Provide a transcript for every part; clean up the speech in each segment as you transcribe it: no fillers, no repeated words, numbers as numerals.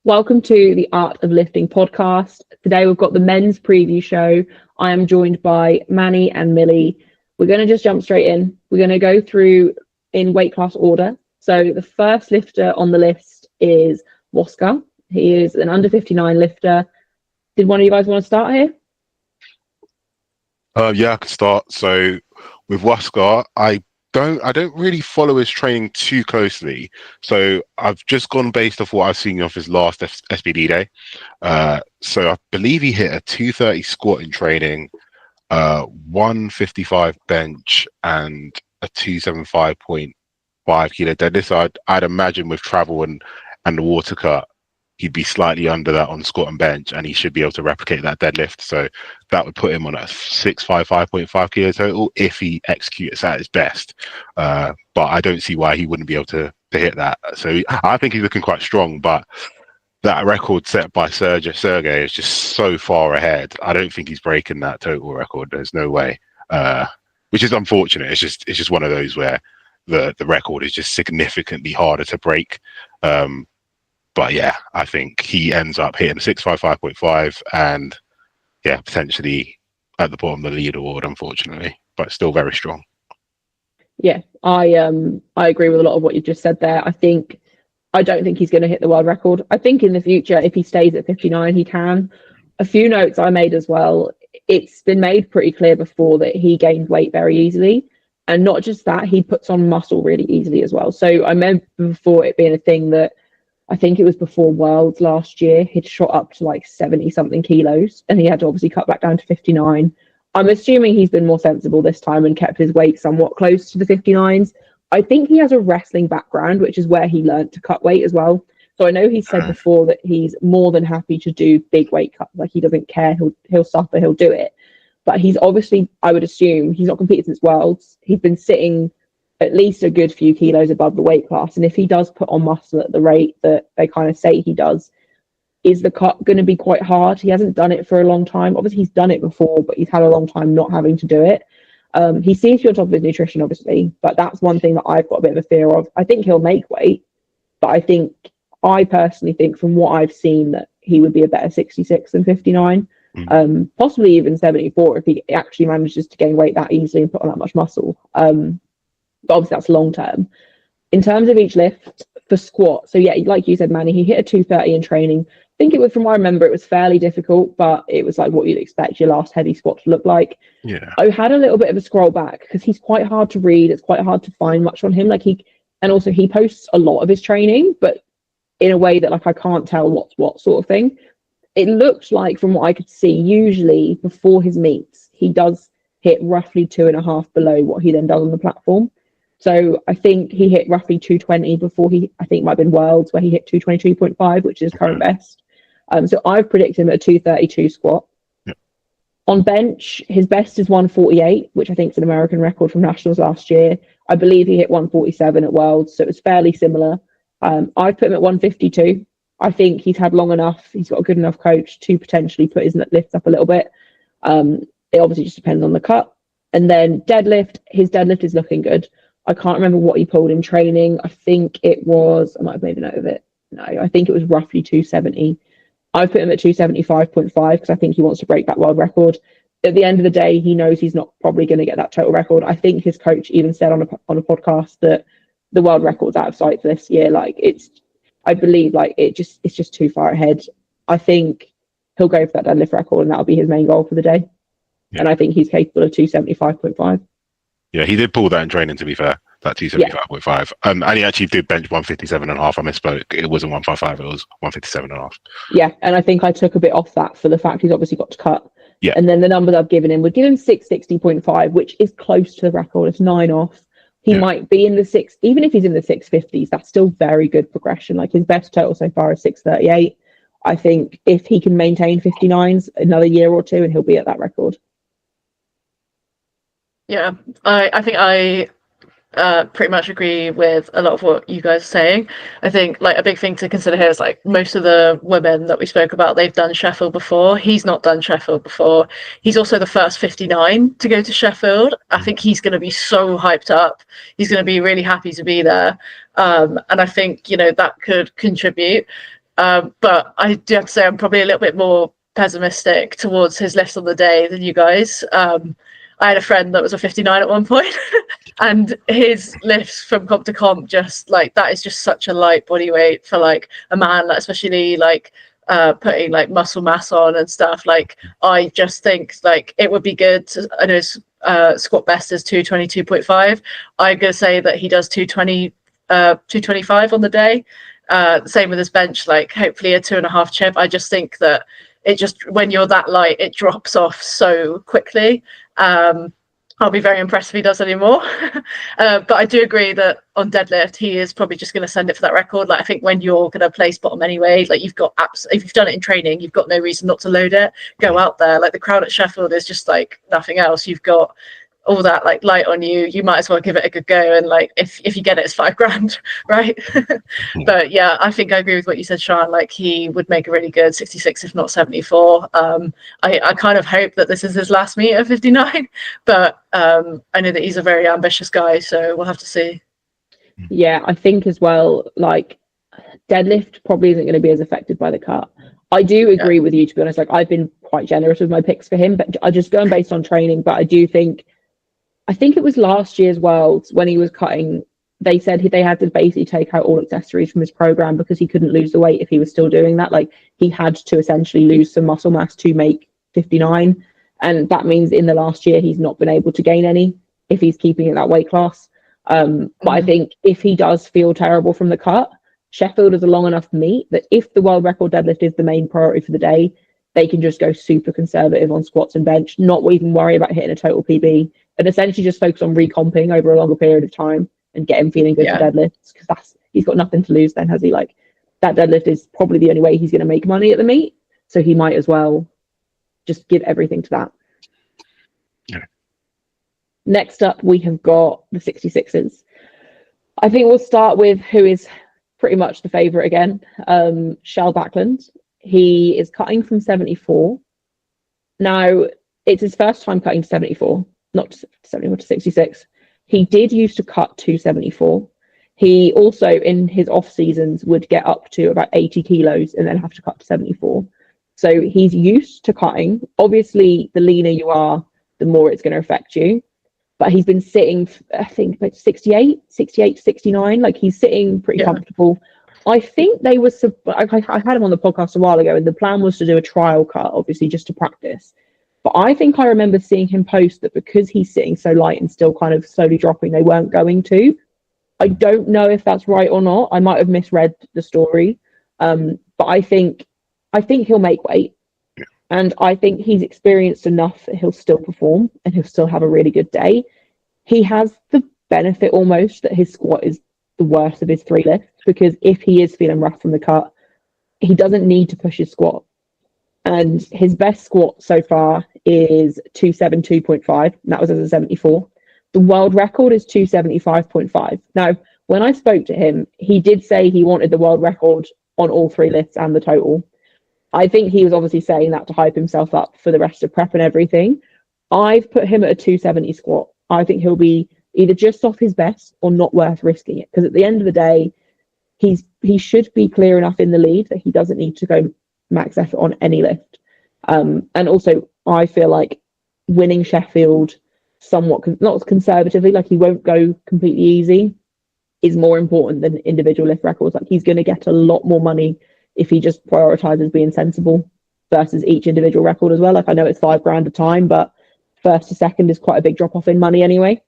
Welcome to the Art of Lifting podcast. Today we've got the men's preview show. I am joined by Mani and Millie. We're going to just jump straight in. We're going to go through in weight class order. So the first lifter on the list is Oscar. He is an under 59 lifter. Did one of you guys want to start here? Yeah, I can start. So with Waskar, I don't really follow his training too closely. So I've just gone based off what I've seen of his last SBD day. So I believe he hit a 230 squat in training, 155 bench, and a 275.5 kilo deadlift. So I'd imagine with travel and the water cut, he'd be slightly under that on squat and bench, and he should be able to replicate that deadlift. So that would put him on a 655.5 kilo total if he executes at his best. But I don't see why he wouldn't be able to hit that. So I think he's looking quite strong, but that record set by Sergey is just so far ahead. I don't think he's breaking that total record. There's no way, which is unfortunate. It's just one of those where the record is just significantly harder to break. But yeah, I think he ends up hitting 655.5 and potentially at the bottom of the leaderboard, unfortunately, but still very strong. Yeah, I agree with a lot of what you just said there. I don't think he's going to hit the world record. I think in the future, if he stays at 59, he can. A few notes I made as well. It's been made pretty clear before that he gained weight very easily. And not just that, he puts on muscle really easily as well. So I remember before it being a thing that I think it was before Worlds last year, he'd shot up to like 70 something kilos and he had to obviously cut back down to 59. I'm assuming he's been more sensible this time and kept his weight somewhat close to the 59s. I think he has a wrestling background, which is where he learned to cut weight as well. So I know he said before that he's more than happy to do big weight cuts. Like he doesn't care. He'll suffer. He'll do it. But he's obviously, I would assume, he's not competed since Worlds. He's been sitting at least a good few kilos above the weight class. And if he does put on muscle at the rate that they kind of say he does, is the cut going to be quite hard? He hasn't done it for a long time. Obviously, he's done it before, but he's had a long time not having to do it. He seems to be on top of his nutrition, obviously, but that's one thing that I've got a bit of a fear of. I think he'll make weight, but I personally think from what I've seen that he would be a better 66 than 59, possibly even 74 if he actually manages to gain weight that easily and put on that much muscle. But obviously that's long term. In terms of each lift for squat, so yeah, like you said, Manny, he hit a 230 in training. I think it was, from what I remember, it was fairly difficult, but it was like what you'd expect your last heavy squat to look like. Yeah, I had a little bit of a scroll back because he's quite hard to read. It's quite hard to find much on him. And also he posts a lot of his training, but in a way that like I can't tell what's what sort of thing. It looked like, from what I could see, usually before his meets, he does hit roughly 2.5 below what he then does on the platform. So I think he hit roughly 220 before I think it might have been Worlds where he hit 222.5, which is his current best. So I've predicted him at a 232 squat. Yep. On bench, his best is 148, which I think is an American record from Nationals last year. I believe he hit 147 at Worlds, so it was fairly similar. I've put him at 152. I think he's had long enough. He's got a good enough coach to potentially put his lifts up a little bit. It obviously just depends on the cut. And then deadlift, his deadlift is looking good. I can't remember what he pulled in training. I think it was, I might have made a note of it. No, I think it was roughly 270. I put him at 275.5 because I think he wants to break that world record. At the end of the day, he knows he's not probably going to get that total record. I think his coach even said on a podcast that the world record's out of sight for this year. I believe it's just too far ahead. I think he'll go for that deadlift record and that'll be his main goal for the day. Yeah. And I think he's capable of 275.5. Yeah, he did pull that in training, to be fair, that 275.5. And he actually did bench 157.5. I misspoke. It wasn't 155, it was 157.5. Yeah, and I think I took a bit off that for the fact he's obviously got to cut. Yeah. And then the numbers I've given him would give him 660.5, which is close to the record. It's 9 off. He might be in the six, even if he's in the 650s, that's still very good progression. Like his best total so far is 638. I think if he can maintain 59s another year or two, and he'll be at that record. Yeah, I think I pretty much agree with a lot of what you guys are saying. I think like a big thing to consider here is like most of the women that we spoke about, they've done Sheffield before. He's not done Sheffield before. He's also the first 59 to go to Sheffield. I think he's going to be so hyped up. He's going to be really happy to be there. And I think, that could contribute. But I do have to say I'm probably a little bit more pessimistic towards his lifts on the day than you guys. I had a friend that was a 59 at one point, and his lifts from comp to comp, just like that is just such a light body weight for like a man, like, especially like putting like muscle mass on and stuff. Like I just think like it would be good to, I know his squat best is 222.5. I'm gonna say that he does 225 on the day. Same with his bench, like hopefully a 2.5 chip. I just think that it just, when you're that light, it drops off so quickly. I'll be very impressed if he does any more. But I do agree that on deadlift, he is probably just going to send it for that record. Like I think when you're going to place bottom anyway, like you've got if you've done it in training, you've got no reason not to load it. Go out there. Like the crowd at Sheffield is just like nothing else. You've got all that like light on you. You might as well give it a good go. And like if you get it, it's $5,000, right? But yeah, I think I agree with what you said, Sean. Like he would make a really good 66, if not 74. I kind of hope that this is his last meet at 59, but I know that he's a very ambitious guy, so we'll have to see. Yeah, I think as well, like deadlift probably isn't going to be as affected by the cut. I do agree with you, to be honest. Like I've been quite generous with my picks for him, but I just going based on training. But I think it was last year's Worlds when he was cutting, they said they had to basically take out all accessories from his program because he couldn't lose the weight if he was still doing that. Like he had to essentially lose some muscle mass to make 59. And that means in the last year, he's not been able to gain any if he's keeping it that weight class. But I think if he does feel terrible from the cut, Sheffield is a long enough meet that if the world record deadlift is the main priority for the day, they can just go super conservative on squats and bench, not even worry about hitting a total PB, and essentially just focus on recomping over a longer period of time and get him feeling good for deadlifts, because he's got nothing to lose then, has he? Like that deadlift is probably the only way he's going to make money at the meet, so he might as well just give everything to that. Yeah. Next up, we have got the 66ers. I think we'll start with who is pretty much the favourite again, Shell Backlund. He is cutting from 74. Now, it's his first time cutting to 74, not to 74, to 66. He did used to cut to 74. He also, in his off seasons, would get up to about 80 kilos and then have to cut to 74. So he's used to cutting. Obviously, the leaner you are, the more it's going to affect you. But he's been sitting, I think, like 68 to 69. Like he's sitting pretty comfortable. I think they were, I had him on the podcast a while ago, and the plan was to do a trial cut, obviously, just to practice. But I think I remember seeing him post that because he's sitting so light and still kind of slowly dropping, they weren't going to. I don't know if that's right or not. I might have misread the story. But I think he'll make weight. And I think he's experienced enough that he'll still perform and he'll still have a really good day. He has the benefit almost that his squat is the worst of his three lifts, because if he is feeling rough from the cut, he doesn't need to push his squat. And his best squat so far is 272.5. And that was as a 74. The world record is 275.5. Now, when I spoke to him, he did say he wanted the world record on all three lifts and the total. I think he was obviously saying that to hype himself up for the rest of prep and everything. I've put him at a 270 squat. I think he'll be either just off his best or not worth risking it, because at the end of the day, he should be clear enough in the lead that he doesn't need to go max effort on any lift. And also, I feel like winning Sheffield somewhat, not conservatively, like he won't go completely easy, is more important than individual lift records. Like he's going to get a lot more money if he just prioritizes being sensible versus each individual record as well. Like I know it's $5,000 a time, but first to second is quite a big drop off in money anyway.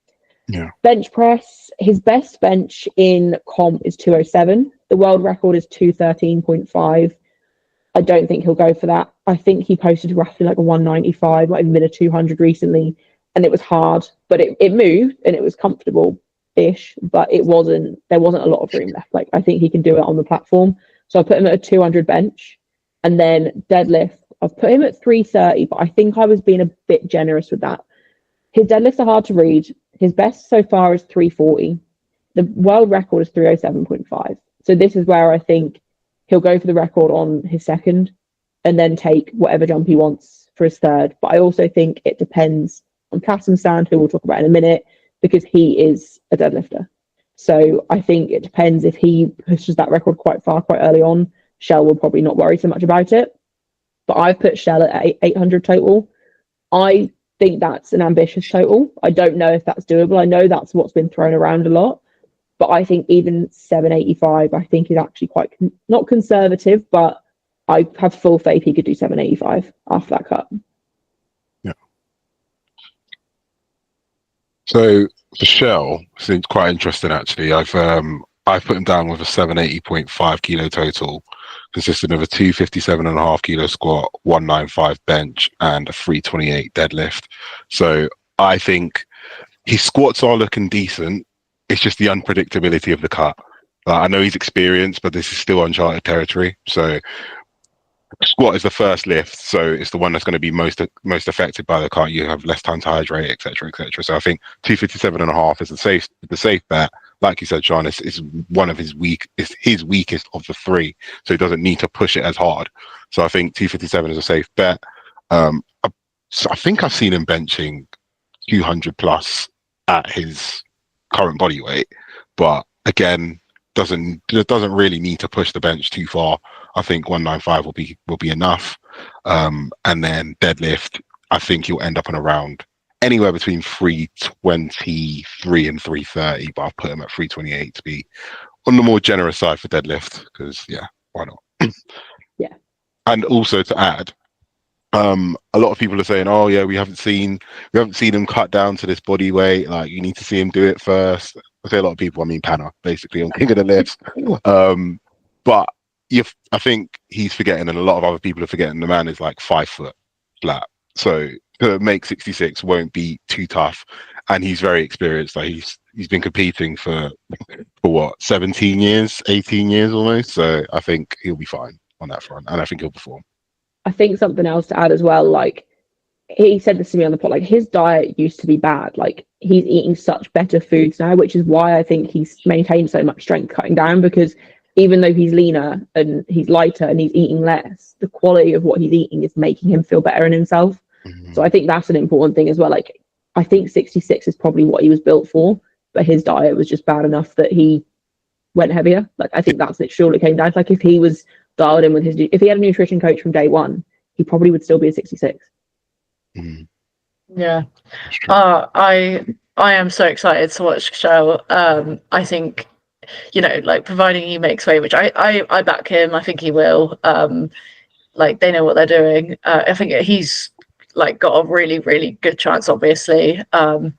Yeah. Bench press, his best bench in comp is 207. The world record is 213.5. I don't think he'll go for that. I think he posted roughly like a 195, might have been a 200 recently, and it was hard, but it moved and it was comfortable-ish, but there wasn't a lot of room left. Like I think he can do it on the platform. So I put him at a 200 bench, and then deadlift, I've put him at 330, but I think I was being a bit generous with that. His deadlifts are hard to read. His best so far is 340. The world record is 307.5. So this is where I think he'll go for the record on his second and then take whatever jump he wants for his third. But I also think it depends on Kasim Sand, who we'll talk about in a minute, because he is a deadlifter. So I think it depends if he pushes that record quite far, quite early on, Shell will probably not worry so much about it. But I've put Shell at 800 total. I think that's an ambitious total. I don't know if that's doable. I know that's what's been thrown around a lot, but I think even 785, I think is actually quite not conservative, but I have full faith he could do 785 after that cut. Yeah. So for Shell, seems quite interesting actually. I've put him down with a 780.5 kilo total, consisting of a 257.5 kilo squat, 195 bench, and a 328 deadlift. So I think his squats are looking decent. It's just the unpredictability of the cut. I know he's experienced, but this is still uncharted territory. So squat is the first lift, so it's the one that's going to be most affected by the cut. You have less time to hydrate, etc., etc. So I think 257.5 is the safe bet. Like you said, Sean, is one of his weakest of the three, so he doesn't need to push it as hard. So I think 257 is a safe bet. So I think I've seen him benching 200 plus at his current body weight, but again, doesn't really need to push the bench too far. I think 195 will be enough. And then deadlift, I think you'll end up on around anywhere between 323 and 330, but I'll put him at 328 to be on the more generous side for deadlift, because why not? Yeah. And also to add, a lot of people are saying, oh yeah, we haven't seen him cut down to this body weight, like you need to see him do it first. I say a lot of people, I mean Panna, basically, on King of the Lifts. But I think he's forgetting, and a lot of other people are forgetting, the man is like 5 foot flat. So to make 66 won't be too tough. And he's very experienced. Like he's been competing for what, 17 years, 18 years almost. So I think he'll be fine on that front. And I think he'll perform. I think something else to add as well, like he said this to me on the pod, like his diet used to be bad. Like he's eating such better foods now, which is why I think he's maintained so much strength cutting down, because even though he's leaner and he's lighter and he's eating less, the quality of what he's eating is making him feel better in himself. Mm-hmm. So I think that's an important thing as well. Like I think 66 is probably what he was built for, but his diet was just bad enough that he went heavier. Like I think that's literally all it came down to. Like if he was dialed in with if he had a nutrition coach from day one, he probably would still be a 66. Mm. Yeah. I am so excited to watch Shell. I think, like providing he makes weight, which I back him. I think he will. Like they know what they're doing. I think he's like got a really, really good chance, obviously. And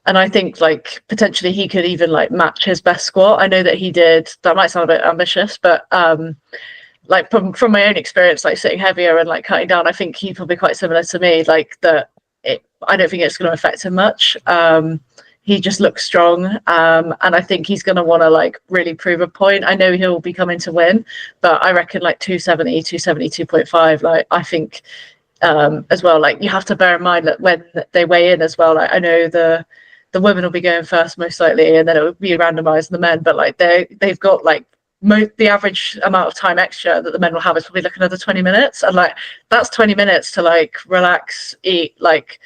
I think like potentially he could even like match his best squat. I know that he did. That might sound a bit ambitious, but like from my own experience, like sitting heavier and like cutting down, I think he'd probably quite similar to me. Like that, I don't think it's going to affect him much. He just looks strong, and I think he's going to want to like really prove a point. I know he'll be coming to win, but I reckon like 270, 272.5. Like I think as well. Like you have to bear in mind that when they weigh in as well. Like I know the women will be going first most likely, and then it will be randomised the men. But like they've got like the average amount of time extra that the men will have is probably like another 20 minutes, and like that's 20 minutes to like relax, eat. Like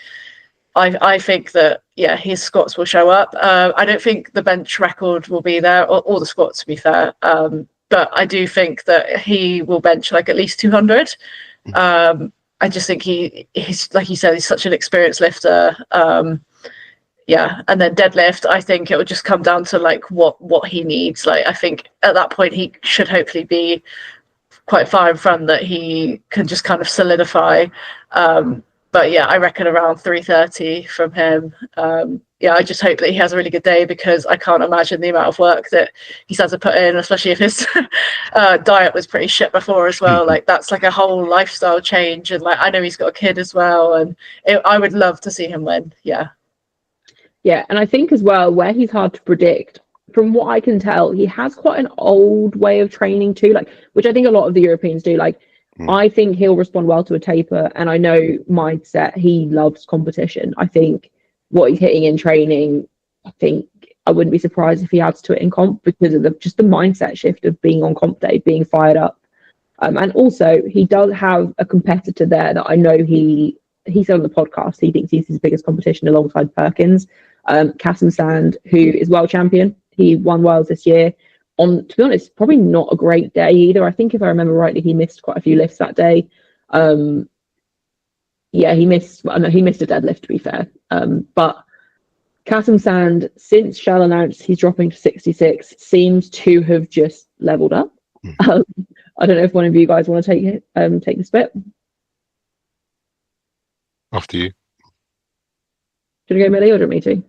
I think that his squats will show up. I don't think the bench record will be there, or the squats to be fair, but I do think that he will bench like at least 200. I just think he's like you said, he's such an experienced lifter. And then deadlift, I think it would just come down to like what he needs. Like I think at that point he should hopefully be quite far in front, that he can just kind of solidify. But I reckon around 330 from him. I just hope that he has a really good day, because I can't imagine the amount of work that he's had to put in, especially if his diet was pretty shit before as well. Like that's like a whole lifestyle change, and like I know he's got a kid as well, and I would love to see him win. Yeah, and I think as well, where he's hard to predict, from what I can tell, he has quite an old way of training too, like which I think a lot of the Europeans do. Like I think he'll respond well to a taper, and I know mindset, he loves competition. I think what he's hitting in training, I think I wouldn't be surprised if he adds to it in comp, because of the mindset shift of being on comp day, being fired up. And also he does have a competitor there that I know he said on the podcast he thinks he's his biggest competition alongside Perkins. Kasim Sand, who is world champion. He won Worlds this year. on, to be honest, probably not a great day either. I think if I remember rightly, he missed quite a few lifts that day. Yeah, he missed a deadlift, to be fair. But Kasim Sand, since Shell announced he's dropping to 66, seems to have just leveled up. I don't know if one of you guys want to take this bit. After you. Should I go, Millie, or do you want me to?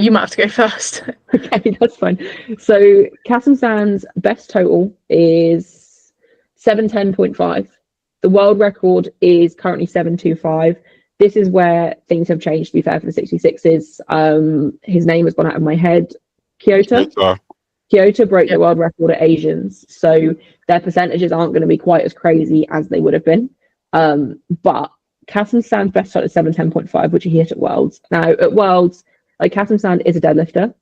You might have to go first. Okay, that's fine. So Kasim Sand's best total is 710.5. The world record is currently 725. This is where things have changed, to be fair, for the 66s. His name has gone out of my head. Kyoto broke the world record at Asians, so their percentages aren't going to be quite as crazy as they would have been. But Kasim Sand's best total is 710.5, which he hit at Worlds. Now, at Worlds, like, Kasim Sand is a deadlifter.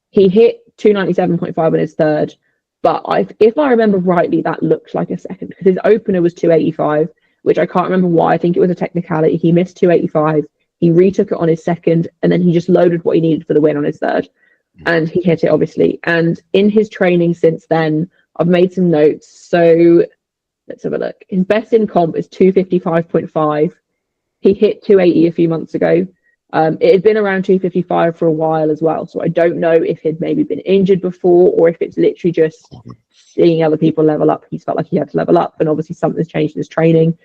He hit 297.5 in his third, but if I remember rightly, that looked like a second, because his opener was 285, which I can't remember why. I think it was a technicality. He missed 285. He retook it on his second, and then he just loaded what he needed for the win on his third. And he hit it, obviously. And in his training since then, I've made some notes. So let's have a look. His best in comp is 255.5. He hit 280 a few months ago. It had been around 255 for a while as well. So I don't know if he'd maybe been injured before, or if it's literally just seeing other people level up. He's felt like he had to level up, and obviously something's changed in his training.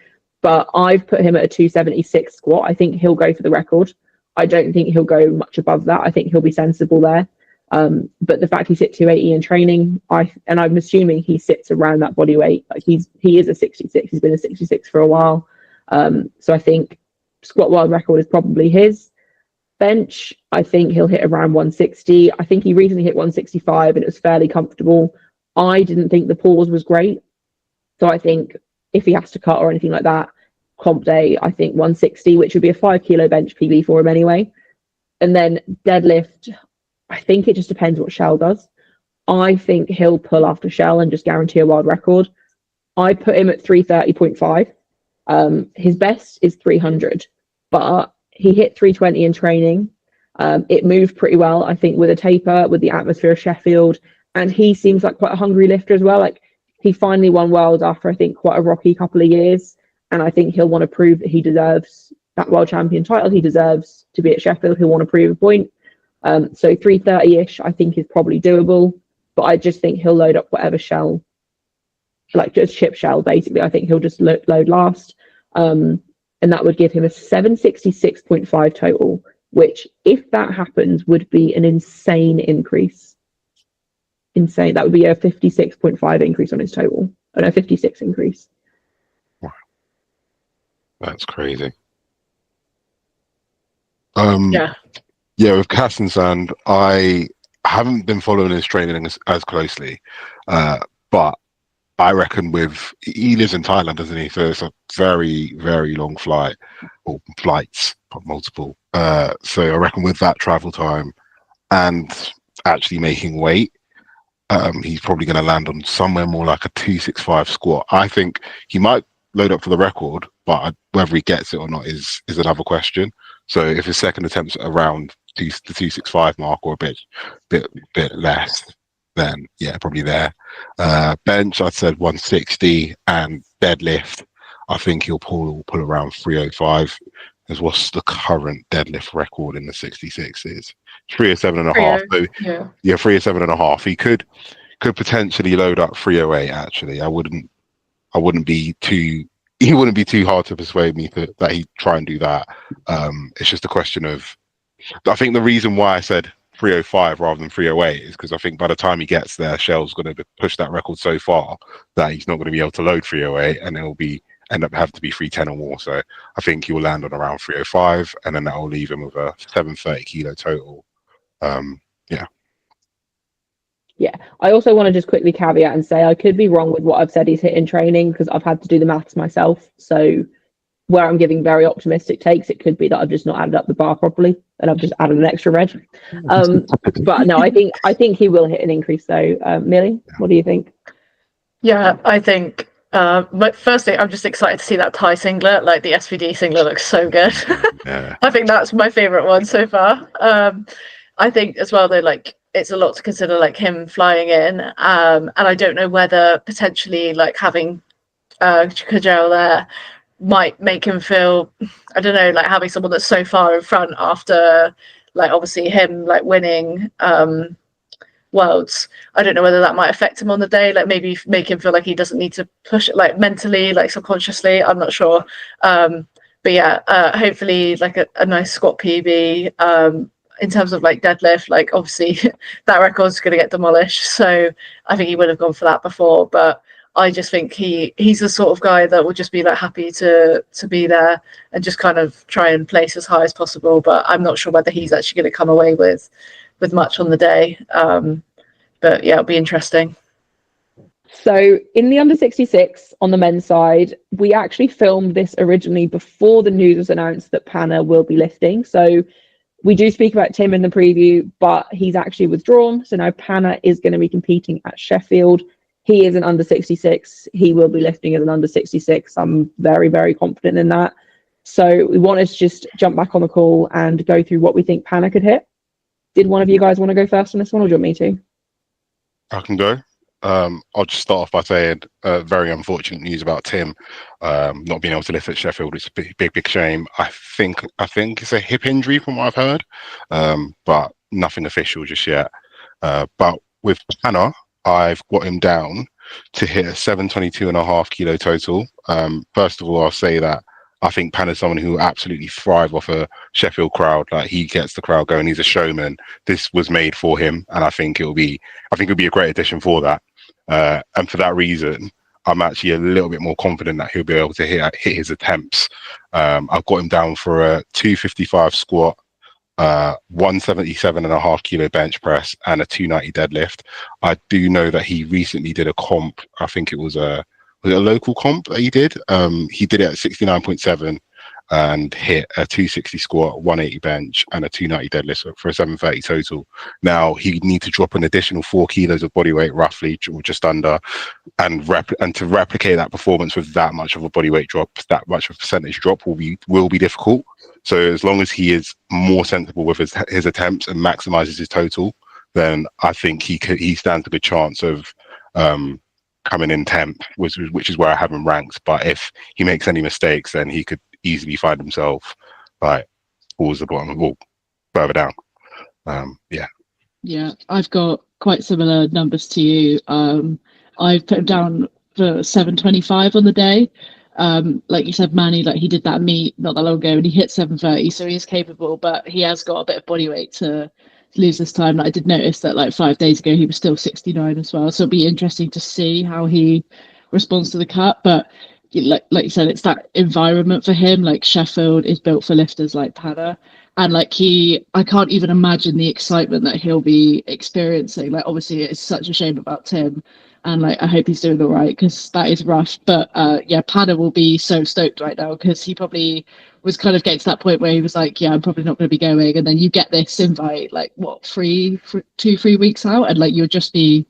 But I've put him at a 276 squat. I think he'll go for the record. I don't think he'll go much above that. I think he'll be sensible there. But the fact he's at 280 in training, I'm assuming he sits around that body weight. Like, he is a 66. He's been a 66 for a while. So I think squat world record is probably his. Bench, I think he'll hit around 160. I think he recently hit 165 and it was fairly comfortable. I didn't think the pause was great. So I think if he has to cut or anything like that, comp day, I think 160, which would be a 5 kilo bench PB for him anyway. And then deadlift, I think it just depends what Shell does. I think he'll pull after Shell and just guarantee a world record. I put him at 330.5. His best is 300, but he hit 320 in training. It moved pretty well, I think, with a taper, with the atmosphere of Sheffield. And he seems like quite a hungry lifter as well. Like, he finally won Worlds after, I think, quite a rocky couple of years. And I think he'll want to prove that he deserves that world champion title. He deserves to be at Sheffield. He'll want to prove a point. So 330-ish, I think, is probably doable. But I just think he'll load up whatever Shell, like just chip Shell, basically. I think he'll just load last. And that would give him a 766.5 total, which, if that happens, would be an insane increase. Insane. That would be a 56.5 increase on his total. And a 56 increase. Wow. That's crazy. Yeah, with Kasim Sand, I haven't been following his training as closely, but I reckon he lives in Thailand, doesn't he? So it's a very, very long flight, or flights, multiple. So I reckon with that travel time and actually making weight, he's probably going to land on somewhere more like a 265 squat. I think he might load up for the record, but whether he gets it or not is another question. So if his second attempt's around the 265 mark or a bit less, then yeah, probably there. Bench, I said 160, and deadlift, I think he'll pull around 305. Because what's the current deadlift record in the 66 is 307.5. So yeah, 307.5. He could potentially load up 308. Actually, I wouldn't be too. He wouldn't be too hard to persuade me that he'd try and do that. It's just a question of. I think the reason why I said 305 rather than 308 is because I think by the time he gets there, Shell's going to push that record so far that he's not going to be able to load 308, and it'll end up having to be 310 or more. So I think he will land on around 305, and then that will leave him with a 730 kilo total. Yeah, I also want to just quickly caveat and say I could be wrong with what I've said he's hit in training, because I've had to do the maths myself. So where I'm giving very optimistic takes, it could be that I've just not added up the bar properly and I've just added an extra red. But no, I think he will hit an increase though. Millie, what do you think? Yeah, I think. But firstly, I'm just excited to see that Thai singlet. Like, the SVD singlet looks so good. Yeah. I think that's my favorite one so far. I think as well, though, like, it's a lot to consider, like him flying in. And I don't know whether potentially like having Kajal there might make him feel, I don't know, like having someone that's so far in front after like obviously him like winning worlds. I don't know whether that might affect him on the day, like maybe make him feel like he doesn't need to push it like mentally, like subconsciously. I'm not sure. But yeah, hopefully like a nice squat PB. In terms of like deadlift, like obviously that record's going to get demolished. So I think he would have gone for that before. But I just think he's the sort of guy that will just be like happy to be there and just kind of try and place as high as possible. But I'm not sure whether he's actually going to come away with much on the day. But yeah, it'll be interesting. So in the under 66 on the men's side, we actually filmed this originally before the news was announced that Panna will be lifting. So we do speak about Tim in the preview, but he's actually withdrawn. So now Panna is going to be competing at Sheffield. He is an under 66. He will be lifting as an under 66. I'm very, very confident in that. So we want to just jump back on the call and go through what we think Panna could hit. Did one of you guys want to go first on this one, or do you want me to? I can go. I'll just start off by saying very unfortunate news about Tim not being able to lift at Sheffield. It's a big shame. I think it's a hip injury from what I've heard, but nothing official just yet. But with Panna, I've got him down to hit a 722.5 kilo total. First of all, I'll say that I think Panna's someone who absolutely thrive off a Sheffield crowd. Like he gets the crowd going. He's a showman. This was made for him, and I think it'll be a great addition for that. And for that reason, I'm actually a little bit more confident that he'll be able to hit his attempts. I've got him down for a 255 squat, 177.5 kilo bench press, and a 290 deadlift. I do know that he recently did a comp. I think it was a local comp that he did. He did it at 69.7 and hit a 260 squat, 180 bench, and a 290 deadlift for a 730 total. Now he'd need to drop an additional 4 kilos of body weight, roughly, or just under, and to replicate that performance with that much of a body weight drop, that much of a percentage drop will be difficult. So as long as he is more sensible with his attempts and maximizes his total, then I think he stands a good chance of coming in 10th, which is where I have him ranked. But if he makes any mistakes, then he could easily find himself like towards the bottom or further down. Yeah, I've got quite similar numbers to you. I've put him down for 725 on the day. Like you said, Mani, like he did that meet not that long ago and he hit 730, so he is capable, but he has got a bit of body weight to lose this time. Like, I did notice that like 5 days ago he was still 69 as well, so it'll be interesting to see how he responds to the cut. But like you said, it's that environment for him. Like Sheffield is built for lifters like Panna, and like I can't even imagine the excitement that he'll be experiencing. Like obviously it's such a shame about Tim, and like I hope he's doing all right, because that is rough. But yeah, Panna will be so stoked right now, because he probably was kind of getting to that point where he was like, yeah, I'm probably not going to be going, and then you get this invite like what, 3 weeks out, and like you'll just be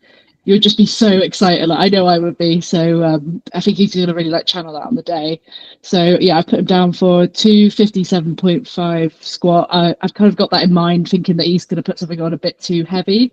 so excited. Like I know I would be. So I think he's going to really like channel that on the day. So yeah, I put him down for 257.5 squat. I've kind of got that in mind, thinking that he's going to put something on a bit too heavy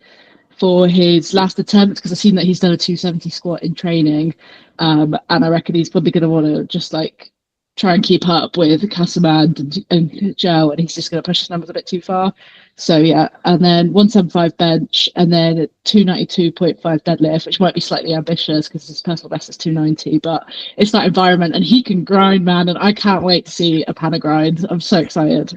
for his last attempt, because I've seen that he's done a 270 squat in training, and I reckon he's probably going to want to just like try and keep up with Casamand and Joe, and he's just going to push his numbers a bit too far. So yeah, and then 175 bench, and then 292.5 deadlift, which might be slightly ambitious because his personal best is 290, but it's that environment, and he can grind, man, and I can't wait to see a Panna grind. I'm so excited.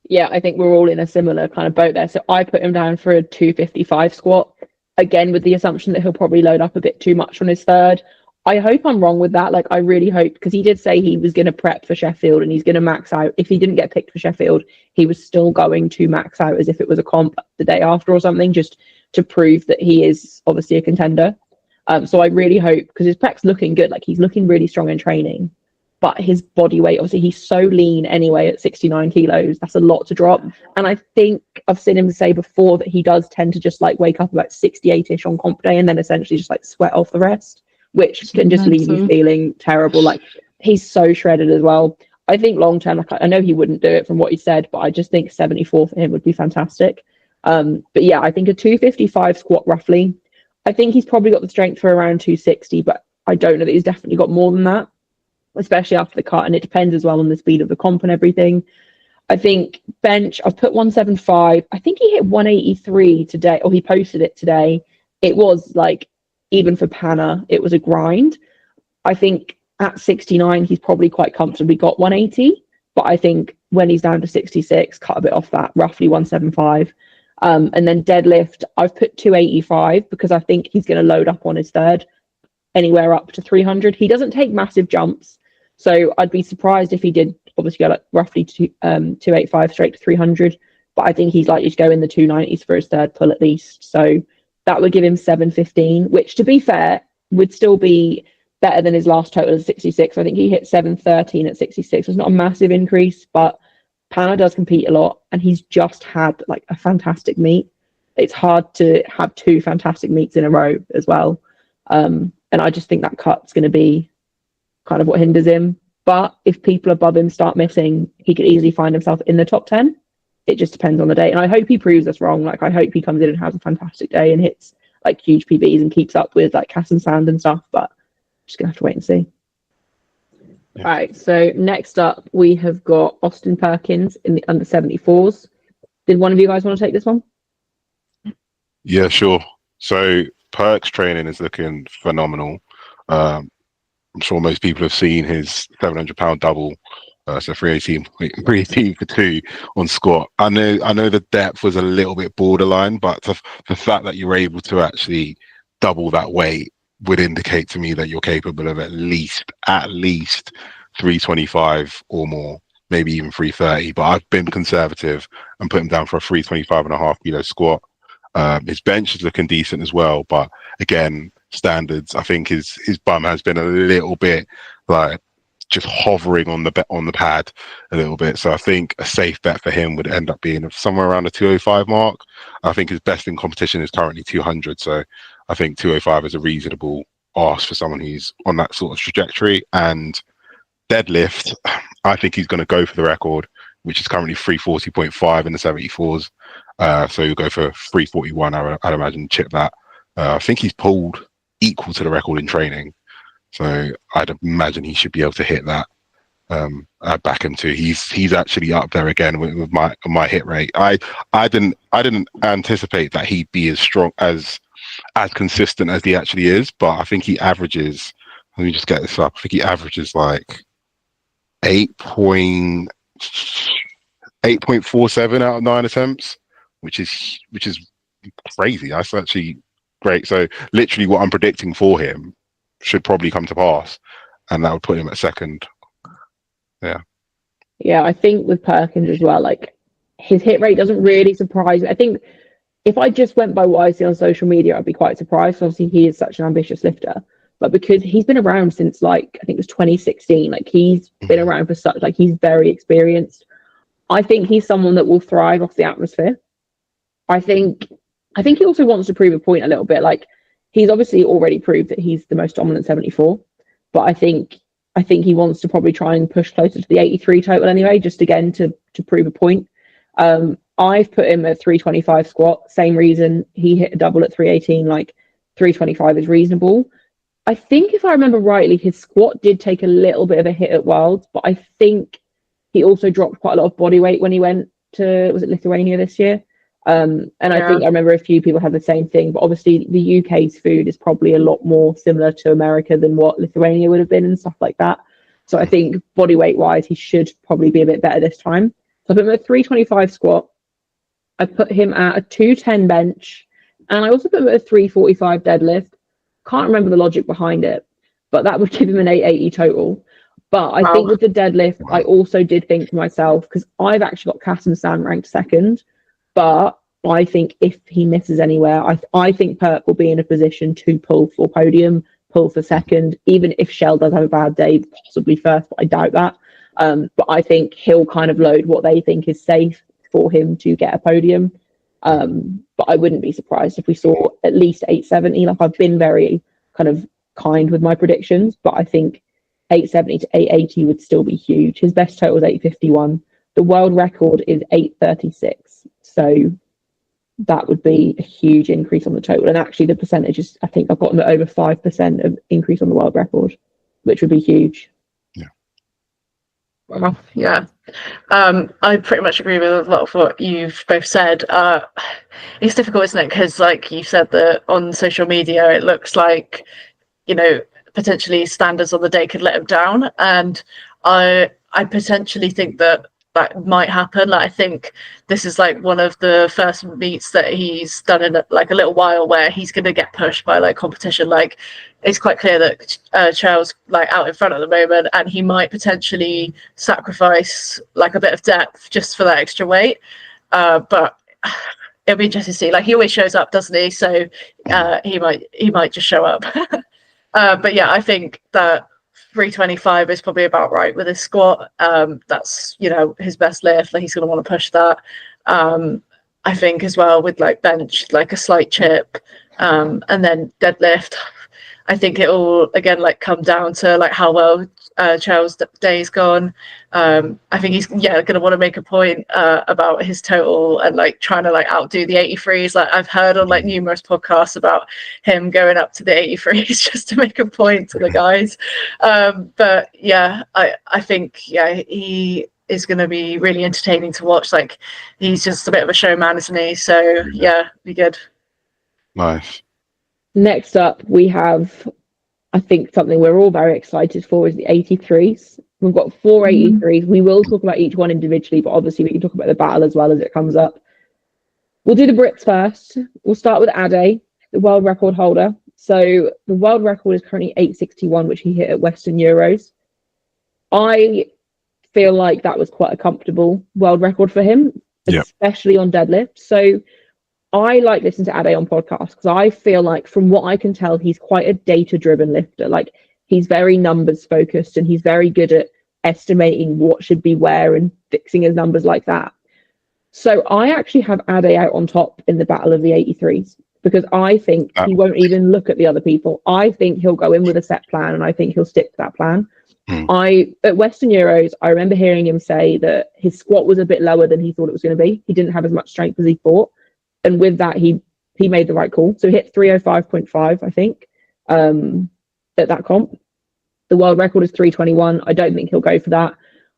Yeah, I think we're all in a similar kind of boat there. So I put him down for a 255 squat, again with the assumption that he'll probably load up a bit too much on his third. I hope I'm wrong with that. Like, I really hope, because he did say he was going to prep for Sheffield and he's going to max out. If he didn't get picked for Sheffield, he was still going to max out as if it was a comp the day after or something, just to prove that he is obviously a contender. So I really hope, because his pec's looking good. Like, he's looking really strong in training, but his body weight, obviously he's so lean anyway at 69 kilos. That's a lot to drop. And I think I've seen him say before that he does tend to just like wake up about 68-ish on comp day and then essentially just like sweat off the rest, which can just leave you feeling terrible. Like, he's so shredded as well. I think long term, like, I know he wouldn't do it from what he said, but I just think 74 for him would be fantastic. But yeah, I think a 255 squat roughly. I think he's probably got the strength for around 260, but I don't know that he's definitely got more than that, especially after the cut. And it depends as well on the speed of the comp and everything. I think bench, I've put 175. I think he hit 183 today, or he posted it today. It was like, even for Panna, it was a grind. I think at 69, he's probably quite comfortably got 180. But I think when he's down to 66, cut a bit off that, roughly 175. And then deadlift, I've put 285 because I think he's going to load up on his third anywhere up to 300. He doesn't take massive jumps. So I'd be surprised if he did obviously go like roughly 285 straight to 300. But I think he's likely to go in the 290s for his third pull at least. So that would give him 715, which to be fair, would still be better than his last total of 66. I think he hit 713 at 66. It's not a massive increase, but Panna does compete a lot, and he's just had like a fantastic meet. It's hard to have two fantastic meets in a row as well. And I just think that cut's going to be kind of what hinders him. But if people above him start missing, he could easily find himself in the top 10. It just depends on the day. And I hope he proves us wrong. Like, I hope he comes in and has a fantastic day and hits like huge PBs and keeps up with like Cass and Sand and stuff. But just going to have to wait and see. Yeah. All right. So next up, we have got Austin Perkins in the under 74s. Did one of you guys want to take this one? Yeah, sure. So Perk's training is looking phenomenal. I'm sure most people have seen his 700-pound double. So 318 for 2 on squat. I know the depth was a little bit borderline, but the fact that you're able to actually double that weight would indicate to me that you're capable of at least 325 or more, maybe even 330. But I've been conservative and put him down for a 325.5 kilo squat. His bench is looking decent as well, but again, standards. I think his bum has been a little bit like just hovering on the pad a little bit. So I think a safe bet for him would end up being somewhere around the 205 mark. I think his best in competition is currently 200. So I think 205 is a reasonable ask for someone who's on that sort of trajectory. And deadlift, I think he's going to go for the record, which is currently 340.5 in the 74s. So he'll go for 341. I'd imagine chip that. I think he's pulled equal to the record in training. So I'd imagine he should be able to hit that. I'd back him too. He's actually up there again with my hit rate. I didn't anticipate that he'd be as strong as consistent as he actually is, but I think he averages. Let me just get this up. I think he averages like 8.47 out of 9 attempts, which is crazy. That's actually great. So literally, what I'm predicting for him should probably come to pass, and that would put him at second. Yeah, I think with Perkins as well, like his hit rate doesn't really surprise me. I think if I just went by what I see on social media, I'd be quite surprised. Obviously, he is such an ambitious lifter, but because he's been around since like I think it was 2016, like he's been around for such like he's very experienced. I think he's someone that will thrive off the atmosphere. I think he also wants to prove a point a little bit. Like he's obviously already proved that he's the most dominant 74, but I think he wants to probably try and push closer to the 83 total anyway, just again to prove a point. I've put him at 325 squat. Same reason he hit a double at 318. Like 325 is reasonable. I think if I remember rightly, his squat did take a little bit of a hit at Worlds, but I think he also dropped quite a lot of body weight when he went to, was it Lithuania this year? And I think I remember a few people had the same thing, but obviously the UK's food is probably a lot more similar to America than what Lithuania would have been and stuff like that. So I think body weight wise, he should probably be a bit better this time. So I put him at 325 squat. I put him at a 210 bench, and I also put him at a 345 deadlift. Can't remember the logic behind it, but that would give him an 880 total. But I think with the deadlift, I also did think to myself, because I've actually got Cass and Stan ranked second, but I think if he misses anywhere, I think Perk will be in a position to pull for podium, pull for second, even if Shell does have a bad day, possibly first, but I doubt that. But I think he'll kind of load what they think is safe for him to get a podium. But I wouldn't be surprised if we saw at least 870. Like I've been very kind of kind with my predictions, but I think 870 to 880 would still be huge. His best total is 851. The world record is 836. So that would be a huge increase on the total. And actually, the percentage is, I think I've got him at over 5% of increase on the world record, which would be huge. Wow. Yeah. I pretty much agree with a lot of what you've both said. It's difficult, isn't it? Because, like you said, that on social media, it looks like, potentially standards on the day could let him down, and I potentially think that might happen. Like, I think this is like one of the first meets that he's done in like a little while where he's going to get pushed by like competition. Like, it's quite clear that Charles like out in front at the moment, and he might potentially sacrifice like a bit of depth just for that extra weight. But it'll be interesting to see. Like, he always shows up, doesn't he? So he might just show up. But yeah, I think that 325 is probably about right with his squat. That's his best lift. Like, he's going to want to push that. I think as well with like bench, like a slight chip, and then deadlift. I think it will again like come down to like how well Charles' day's gone. I think he's going to want to make a point about his total and like trying to like outdo the 83s. Like, I've heard on like numerous podcasts about him going up to the 83s just to make a point to the guys. But yeah, I think he is going to be really entertaining to watch. Like, he's just a bit of a showman, isn't he? So yeah, be good. Nice. Next up, we have, I think, something we're all very excited for is the 83s. We've got 4 83s. We will talk about each one individually, but obviously we can talk about the battle as well as it comes up. We'll do the Brits first. We'll start with Ade, the world record holder. So the world record is currently 861, which he hit at Western Euros. I feel like that was quite a comfortable world record for him, especially on deadlift. So I like listening to Ade on podcasts because I feel like, from what I can tell, he's quite a data-driven lifter. Like, he's very numbers focused and he's very good at estimating what should be where and fixing his numbers like that. So I actually have Ade out on top in the battle of the 83s because I think he won't even look at the other people. I think he'll go in with a set plan and I think he'll stick to that plan. At Western Euros, I remember hearing him say that his squat was a bit lower than he thought it was going to be. He didn't have as much strength as he thought. And with that, he made the right call. So he hit 305.5, I think, at that comp. The world record is 321. I don't think he'll go for that.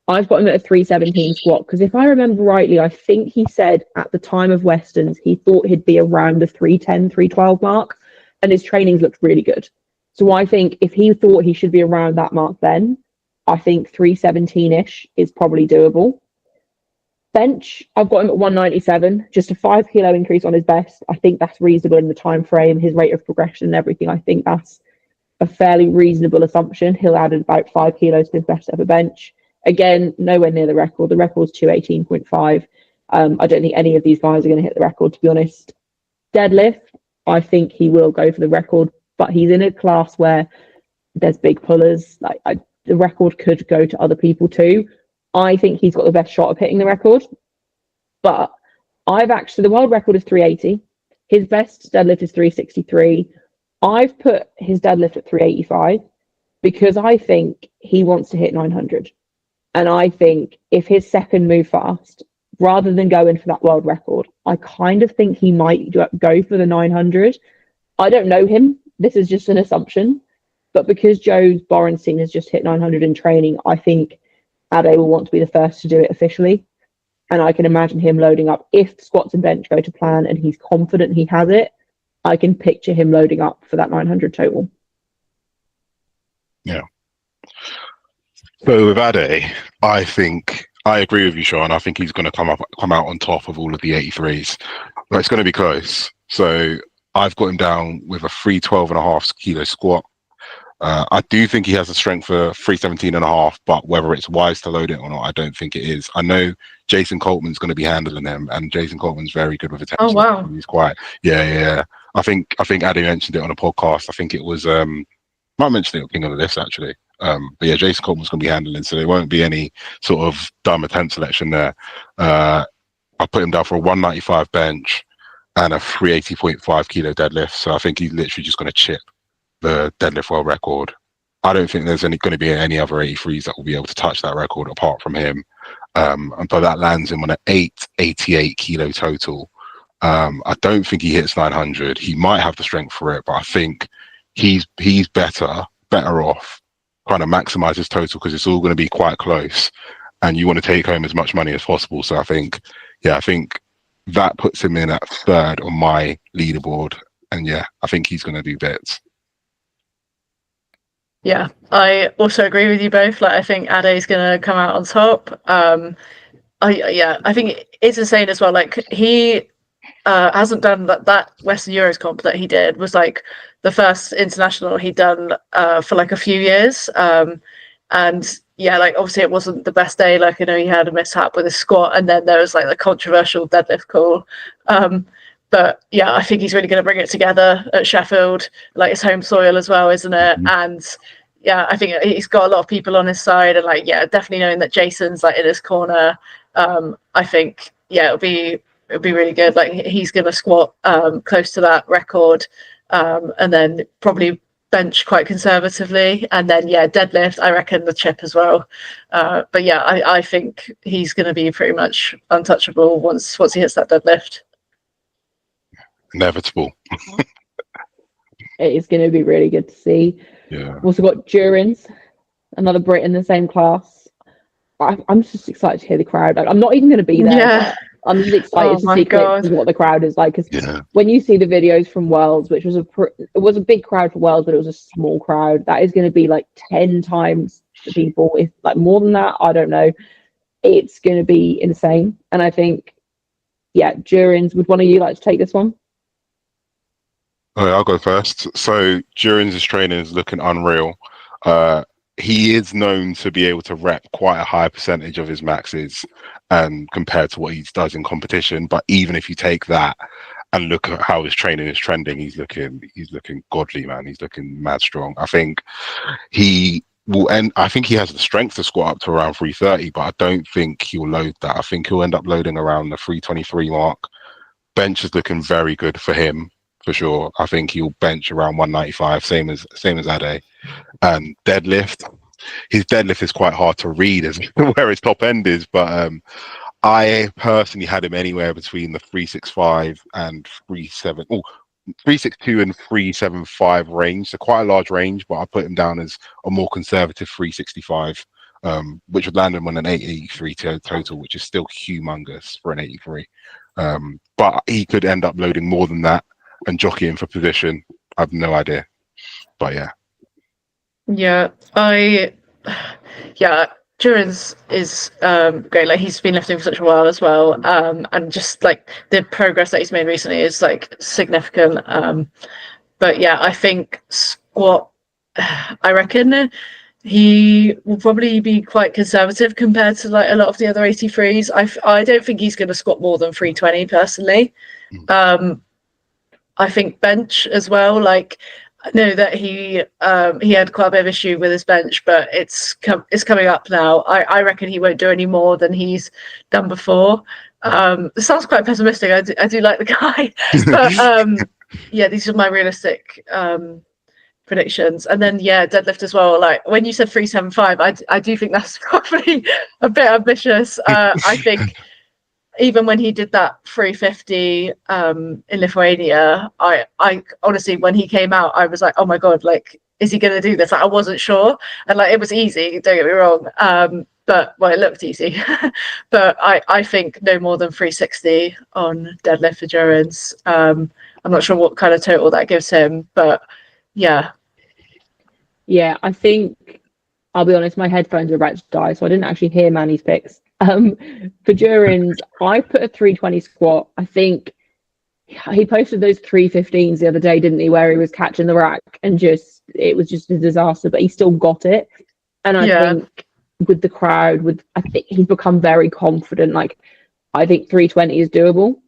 I've got him at a 317 squat because if I remember rightly, I think he said at the time of Westerns, he thought he'd be around the 310, 312 mark, and his trainings looked really good. So I think if he thought he should be around that mark then, I think 317-ish is probably doable. Bench, I've got him at 197, just a 5 kilo increase on his best. I think that's reasonable in the time frame, his rate of progression and everything. I think that's a fairly reasonable assumption. He'll add about 5 kilos to his best ever bench. Again, nowhere near the record. The record's 218.5. I don't think any of these guys are going to hit the record, to be honest. Deadlift, I think he will go for the record, but he's in a class where there's big pullers. The record could go to other people too. I think he's got the best shot of hitting the record, but the world record is 380. His best deadlift is 363. I've put his deadlift at 385 because I think he wants to hit 900. And I think if his second move fast, rather than going for that world record, I kind of think he might go for the 900. I don't know him. This is just an assumption. But because Joe Borenstein has just hit 900 in training, I think Ade will want to be the first to do it officially. And I can imagine him loading up. If squats and bench go to plan and he's confident he has it, I can picture him loading up for that 900 total. Yeah. So with Ade, I think I agree with you, Sean. I think he's going to come out on top of all of the 83s. But it's going to be close. So I've got him down with a 312.5 kilo squat. I do think he has the strength for 317.5, but whether it's wise to load it or not, I don't think it is. I know Jason Coltman's going to be handling him, and Jason Coltman's very good with attention. Oh wow! He's quite, yeah. I think Ade mentioned it on a podcast. I think it was might mention it at King of the List actually. But yeah, Jason Coltman's going to be handling, so there won't be any sort of dumb attempt selection there. I put him down for a 195 bench and a 380.5 kilo deadlift. So I think he's literally just going to chip the deadlift world record. I don't think there's going to be any other 83s that will be able to touch that record apart from him. But that lands him on an 888 kilo total. I don't think he hits 900. He might have the strength for it, but I think he's better off trying to maximize his total, because it's all going to be quite close, and you want to take home as much money as possible. So I think that puts him in at third on my leaderboard, and I think he's going to do bits. Yeah, I also agree with you both. Like, I think Ade's going to come out on top. I think it's insane as well. Like, he hasn't done that Western Euros comp that he did was like the first international he'd done for like a few years. And yeah, like obviously it wasn't the best day. Like, I know he had a mishap with his squat, and then there was like the controversial deadlift call. But yeah, I think he's really going to bring it together at Sheffield, like his home soil as well, isn't it? Mm-hmm. And yeah, I think he's got a lot of people on his side, and like, yeah, definitely knowing that Jason's like in his corner. I think it'll be really good. Like, he's going to squat close to that record, and then probably bench quite conservatively, and then deadlift, I reckon the chip as well. But yeah, I think he's going to be pretty much untouchable once he hits that deadlift. Inevitable. It is going to be really good to see. Yeah. We've also got Durins, another Brit in the same class. I'm just excited to hear the crowd. Like, I'm not even going to be there. Yeah. I'm just excited to see clips of what the crowd is like. Because when you see the videos from Worlds, which was it was a big crowd for Worlds, but it was a small crowd. That is going to be like 10 times the people, if like more than that. I don't know. It's going to be insane. And I think, Durins, would one of you like to take this one? Okay, I'll go first. So Durins' training is looking unreal. He is known to be able to rep quite a high percentage of his maxes, compared to what he does in competition. But even if you take that and look at how his training is trending, he's looking godly, man. He's looking mad strong. I think he will end. I think he has the strength to squat up to around 330, but I don't think he'll load that. I think he'll end up loading around the 323 mark. Bench is looking very good for him, for sure. I think he'll bench around 195, same as Ade. And deadlift, his deadlift is quite hard to read as where his top end is, but I personally had him anywhere between the 365 and 362 and 375 range. So quite a large range, but I put him down as a more conservative 365, which would land him on an 883 total, which is still humongous for an 83. But he could end up loading more than that and jockeying for position. I have no idea, but Durins is great. Like, he's been lifting for such a while as well, and just like the progress that he's made recently is like significant. But yeah, I think squat, I reckon he will probably be quite conservative compared to like a lot of the other 83s. I don't think he's going to squat more than 320 personally. I think bench as well. Like, I know that he had quite a bit of issue with his bench, but it's coming up now. I reckon he won't do any more than he's done before. It sounds quite pessimistic. I do like the guy, but these are my realistic predictions. And then deadlift as well. Like, when you said 375, I do think that's probably a bit ambitious. I think even when he did that 350 in Lithuania, I honestly, when he came out, I was like, oh my god, like, is he going to do this? Like, I wasn't sure, and like, it was easy, don't get me wrong, but it looked easy. But I think no more than 360 on deadlift for Durins. I'm not sure what kind of total that gives him, but I think, I'll be honest, my headphones are about to die, so I didn't actually hear Mani's picks. For Durins, I put a 320 squat. I think he posted those 315s the other day, didn't he, where he was catching the rack and it was just a disaster, but he still got it. And I think with the crowd, I think he's become very confident. Like, I think 320 is doable.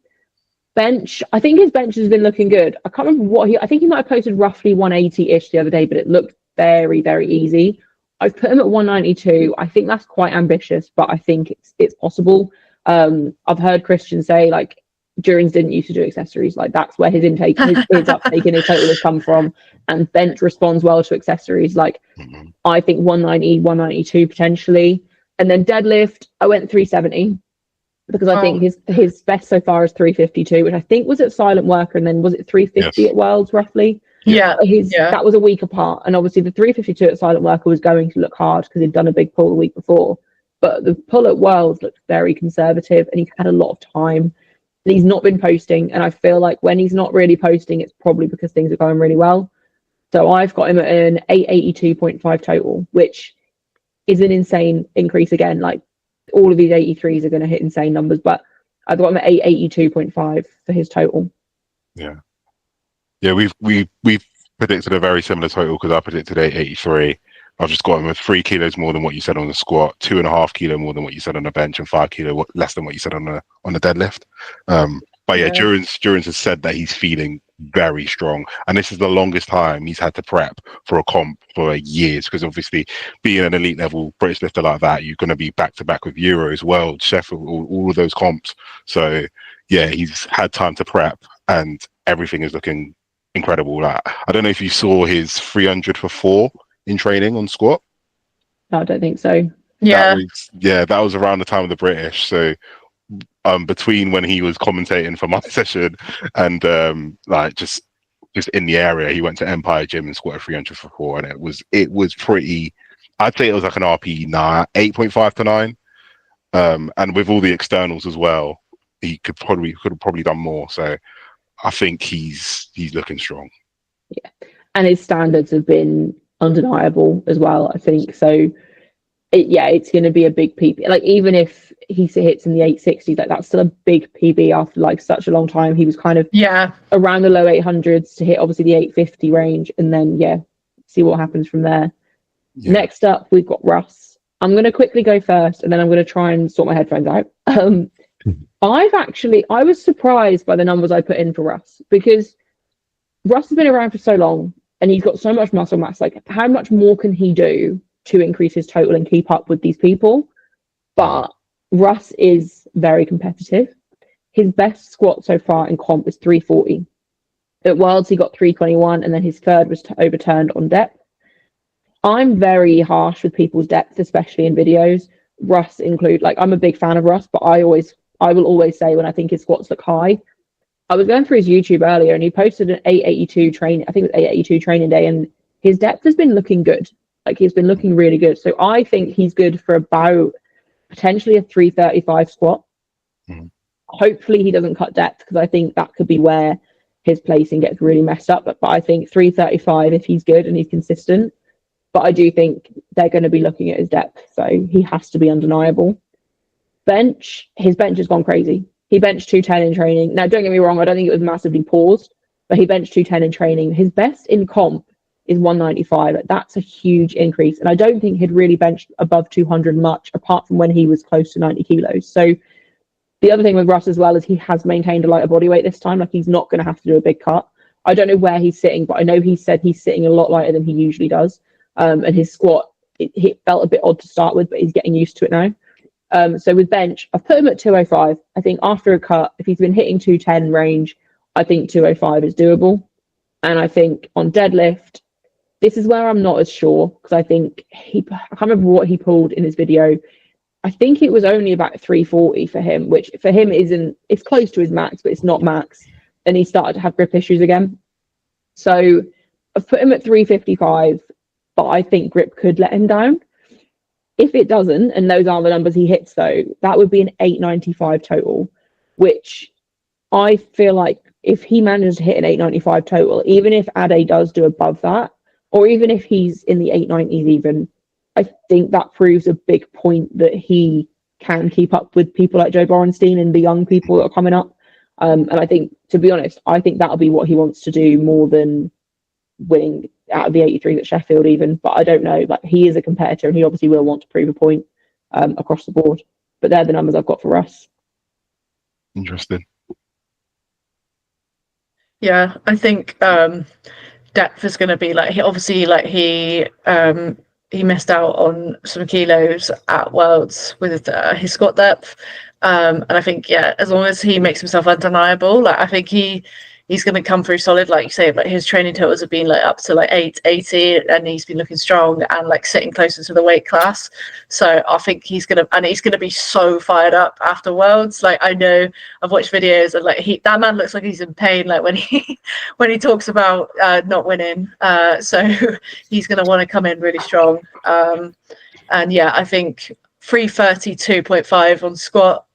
Bench, I think his bench has been looking good. I can't remember I think he might have posted roughly 180-ish the other day, but it looked very, very easy. I've put him at 192. I think that's quite ambitious, but I think it's possible. I've heard Christian say, like, Durins didn't used to do accessories. Like, that's where his intake, his uptake and his total has come from. And bench responds well to accessories. Like, I think 190, 192 potentially. And then deadlift, I went 370. because I think his best so far is 352, which I think was at Silent Worker, and then was it 350 Yes. at Worlds roughly? Yeah. That was a week apart, and obviously the 352 at Silent Worker was going to look hard because he'd done a big pull the week before, but the pull at Worlds looked very conservative, and he's had a lot of time, and he's not been posting, and I feel like when he's not really posting, it's probably because things are going really well. So I've got him at an 882.5 total, which is an insane increase again. Like all of these 83s are going to hit insane numbers, but I've got him at 882.5 for his total. Yeah, we've predicted a very similar total because I predicted 883. I've just got him with 3 kilos more than what you said on the squat, 2.5 kilo more than what you said on the bench, and 5 kilo less than what you said on the deadlift. But yeah, Durance has said that he's feeling very strong, and this is the longest time he's had to prep for a comp for years, because obviously being an elite level British lifter like that, you're going to be back to back with Euros, World, Sheffield, all of those comps. So yeah, he's had time to prep, and everything is looking incredible. Like, I don't know if you saw his 300 for 4 in training on squat. No, I don't think so. Yeah. That was around the time of the British. So between when he was commentating for my session and like just in the area, he went to Empire Gym and squatted 300 for 4, and it was pretty. I'd say it was like an RP 8.5 to 9, and with all the externals as well, he could have probably done more. So I think he's looking strong. Yeah, and his standards have been undeniable as well, I think. So it's going to be a big PB. Like even if he hits in the 860s, like that's still a big PB after like such a long time. He was kind of around the low 800s to hit obviously the 850 range, and then see what happens from there. Yeah. Next up, we've got Russ. I'm going to quickly go first, and then I'm going to try and sort my headphones out. I was surprised by the numbers I put in for Russ, because Russ has been around for so long and he's got so much muscle mass. Like, how much more can he do to increase his total and keep up with these people? But Russ is very competitive. His best squat so far in comp is 340. At Worlds, he got 321, and then his third was overturned on depth. I'm very harsh with people's depth, especially in videos. Russ include, like, I'm a big fan of Russ, but I will always say when I think his squats look high. I was going through his YouTube earlier, and he posted an 882 training. I think it was 882 training day, and his depth has been looking good. Like, he's been looking really good. So I think he's good for about potentially a 335 squat. Mm. Hopefully he doesn't cut depth, because I think that could be where his placing gets really messed up. But I think 335 if he's good and he's consistent. But I do think they're going to be looking at his depth, so he has to be undeniable. His bench has gone crazy. He benched 210 in training. Now, don't get me wrong, I don't think it was massively paused, but he benched 210 in training. His best in comp is 195. That's a huge increase. And I don't think he'd really benched above 200 much, apart from when he was close to 90 kilos. So the other thing with Russ as well is he has maintained a lighter body weight this time. Like, he's not going to have to do a big cut. I don't know where he's sitting, but I know he said he's sitting a lot lighter than he usually does. And his squat, it felt a bit odd to start with, but he's getting used to it now. So with bench, I've put him at 205. I think after a cut, if he's been hitting 210 range, I think 205 is doable. And I think on deadlift, this is where I'm not as sure, because I think I can't remember what he pulled in his video. I think it was only about 340 for him, which for him it's close to his max, but it's not max. And he started to have grip issues again. So I've put him at 355, but I think grip could let him down. If it doesn't, and those aren't the numbers he hits, though, that would be an 895 total, which I feel like if he manages to hit an 895 total, even if Ade does do above that, or even if he's in the 890s even, I think that proves a big point that he can keep up with people like Joe Borenstein and the young people that are coming up. And I think, to be honest, I think that'll be what he wants to do more than winning out of the 83s at Sheffield even. But I don't know. Like, he is a competitor, and he obviously will want to prove a point across the board. But they're the numbers I've got for Russ. Interesting. Yeah, I think depth is going to be like, he missed out on some kilos at Worlds with his squat depth, and I think as long as he makes himself undeniable, like I think he he's going to come through solid, like you say. Like his training totals have been like up to like 880, and he's been looking strong and like sitting closer to the weight class. So I think he's gonna be so fired up after Worlds. Like I know I've watched videos and like that man looks like he's in pain. Like when he talks about not winning. So he's gonna want to come in really strong. And yeah, I think 332.5 on squat.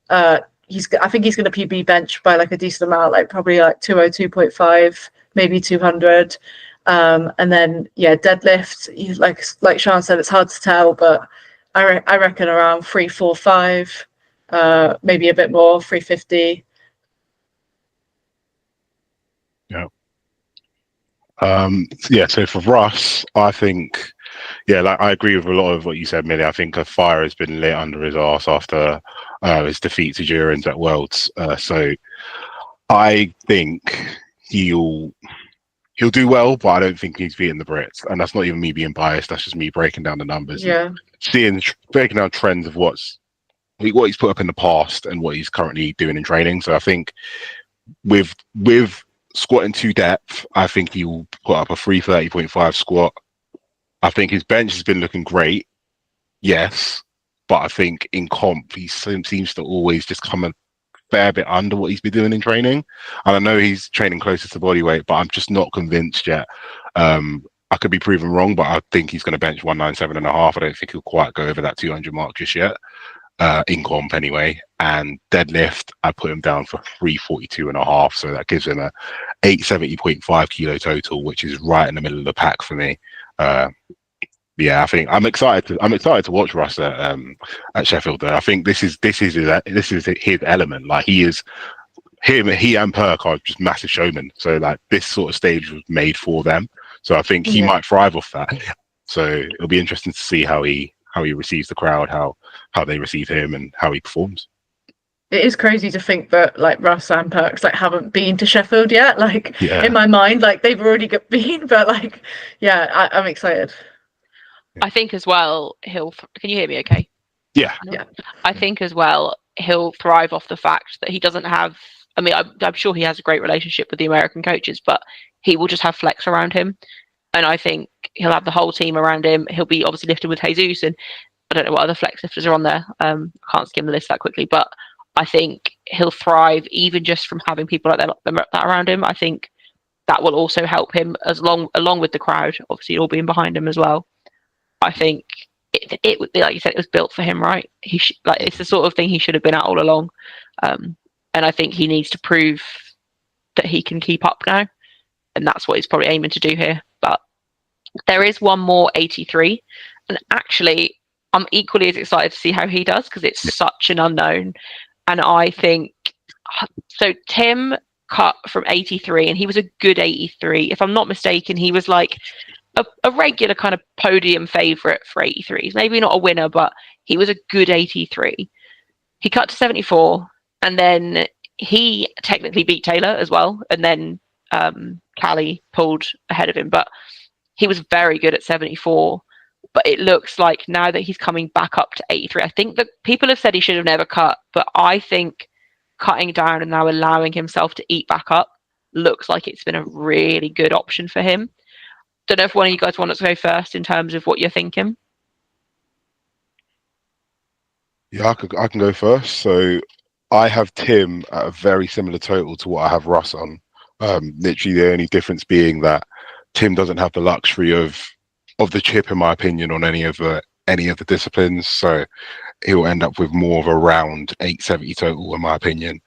I think he's going to PB bench by like a decent amount, like probably like 202.5, maybe 200. And then deadlift, like Sean said, it's hard to tell, but I reckon around 345, maybe a bit more, 350. So for Russ, I think, like I agree with a lot of what you said, Millie. I think a fire has been lit under his arse after his defeat to Durans at Worlds. So I think he'll do well, but I don't think he's beating the Brits. And that's not even me being biased. That's just me breaking down the numbers. Yeah. Breaking down trends of what he's put up in the past and what he's currently doing in training. So I think with squatting to depth, I think he will put up a 330.5 squat. I think his bench has been looking great, yes, but I think in comp he seems to always just come a fair bit under what he's been doing in training. And I know he's training closer to body weight, but I'm just not convinced yet. I could be proven wrong, but I think he's going to bench 197.5. I don't think he'll quite go over that 200 mark just yet. In comp anyway, and deadlift I put him down for 342.5, so that gives him a 870.5 kilo total, which is right in the middle of the pack for me. I think I'm excited to watch Russ at Sheffield. I think this is his element. Like he and Perk are just massive showmen, so like this sort of stage was made for them, so I think he might thrive off that. So it'll be interesting to see how he receives the crowd, how they receive him, and how he performs. It is crazy to think that like Russ and Perks like haven't been to Sheffield yet. Like in my mind, like they've already been, but like I'm excited. I think as well can you hear me okay? Yeah. I think as well he'll thrive off the fact that he doesn't have, I mean, I'm sure he has a great relationship with the American coaches, but he will just have flex around him. And I think he'll have the whole team around him. He'll be obviously lifted with Jesus, and I don't know what other flex lifters are on there. I can't skim the list that quickly, but I think he'll thrive even just from having people like that around him. I think that will also help him along with the crowd, obviously all being behind him as well. I think it like you said, it was built for him, right? It's the sort of thing he should have been at all along. And I think he needs to prove that he can keep up now, and that's what he's probably aiming to do here. But there is one more 83, and actually I'm equally as excited to see how he does, because it's such an unknown. And I think so. Tim cut from 83, and he was a good 83. If I'm not mistaken, he was like a regular kind of podium favourite for 83s. Maybe not a winner, but he was a good 83. He cut to 74, and then he technically beat Taylor as well. And then Callie pulled ahead of him, but he was very good at 74. But it looks like now that he's coming back up to 83, I think that people have said he should have never cut, but I think cutting down and now allowing himself to eat back up looks like it's been a really good option for him. Don't know if one of you guys want to go first in terms of what you're thinking. Yeah, I can go first. So I have Tim at a very similar total to what I have Russ on. Literally the only difference being that Tim doesn't have the luxury of the chip, in my opinion, on any of the disciplines. So he'll end up with more of a round 870 total, in my opinion.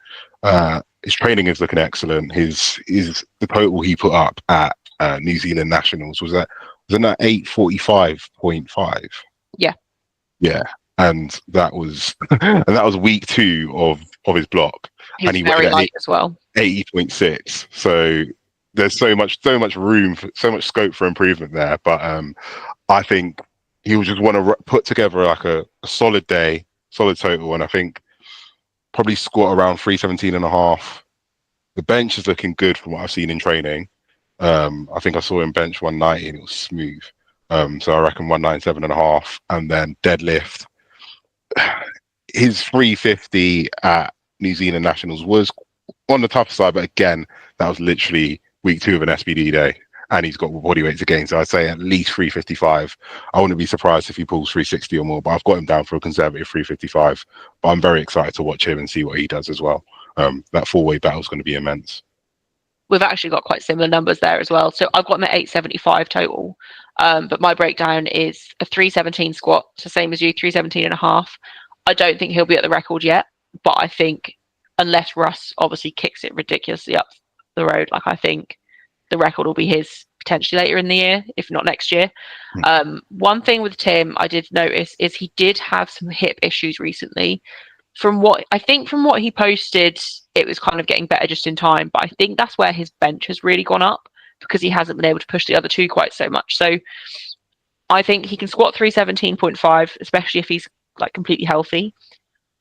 His training is looking excellent. The total he put up at New Zealand Nationals was that 845.5. Yeah, and that was week 2 of his block. He was very light as well. 80.6. So there's so much room, so much scope for improvement there. But I think he'll just want to put together like a solid day, solid total, and I think probably squat around 317.5. The bench is looking good from what I've seen in training. I think I saw him bench 190 and it was smooth. So I reckon 197.5, and then deadlift. His 350 at New Zealand Nationals was on the tougher side, but again, that was literally week 2 of an SBD day, and he's got body weight to gain. So I'd say at least 355. I wouldn't be surprised if he pulls 360 or more, but I've got him down for a conservative 355. But I'm very excited to watch him and see what he does as well. That 4-way battle is going to be immense. We've actually got quite similar numbers there as well. So I've got him at 875 total. But my breakdown is a 317 squat. So same as you, 317 and a half. I don't think he'll be at the record yet, but I think unless Russ obviously kicks it ridiculously up the road, like I think the record will be his potentially later in the year, if not next year. One thing with Tim I did notice is he did have some hip issues recently. From what he posted, it was kind of getting better just in time, but I think that's where his bench has really gone up because he hasn't been able to push the other two quite so much. So I think he can squat 317.5, especially if he's like completely healthy.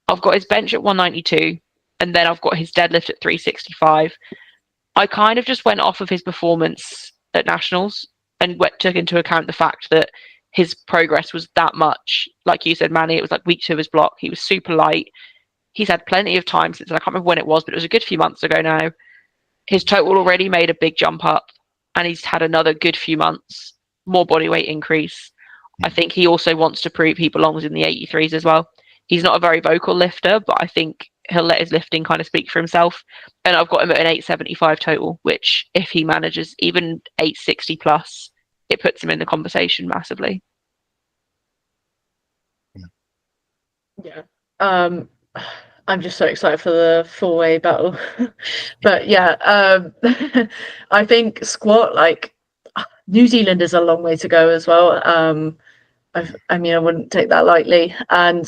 I've got his bench at 192, and then I've got his deadlift at 365. I kind of just went off of his performance at Nationals and took into account the fact that his progress was that much. Like you said, Manny, it was like week 2 of his block. He was super light. He's had plenty of time since, I can't remember when it was, but it was a good few months ago now. His total already made a big jump up, and he's had another good few months, more body weight increase. I think he also wants to prove he belongs in the 83s as well. He's not a very vocal lifter, but I think he'll let his lifting kind of speak for himself. And I've got him at an 875 total, which if he manages even 860 plus, it puts him in the conversation massively. Yeah. I'm just so excited for the 4-way battle. But yeah, I think squat, like New Zealand is a long way to go as well. I mean, I wouldn't take that lightly. And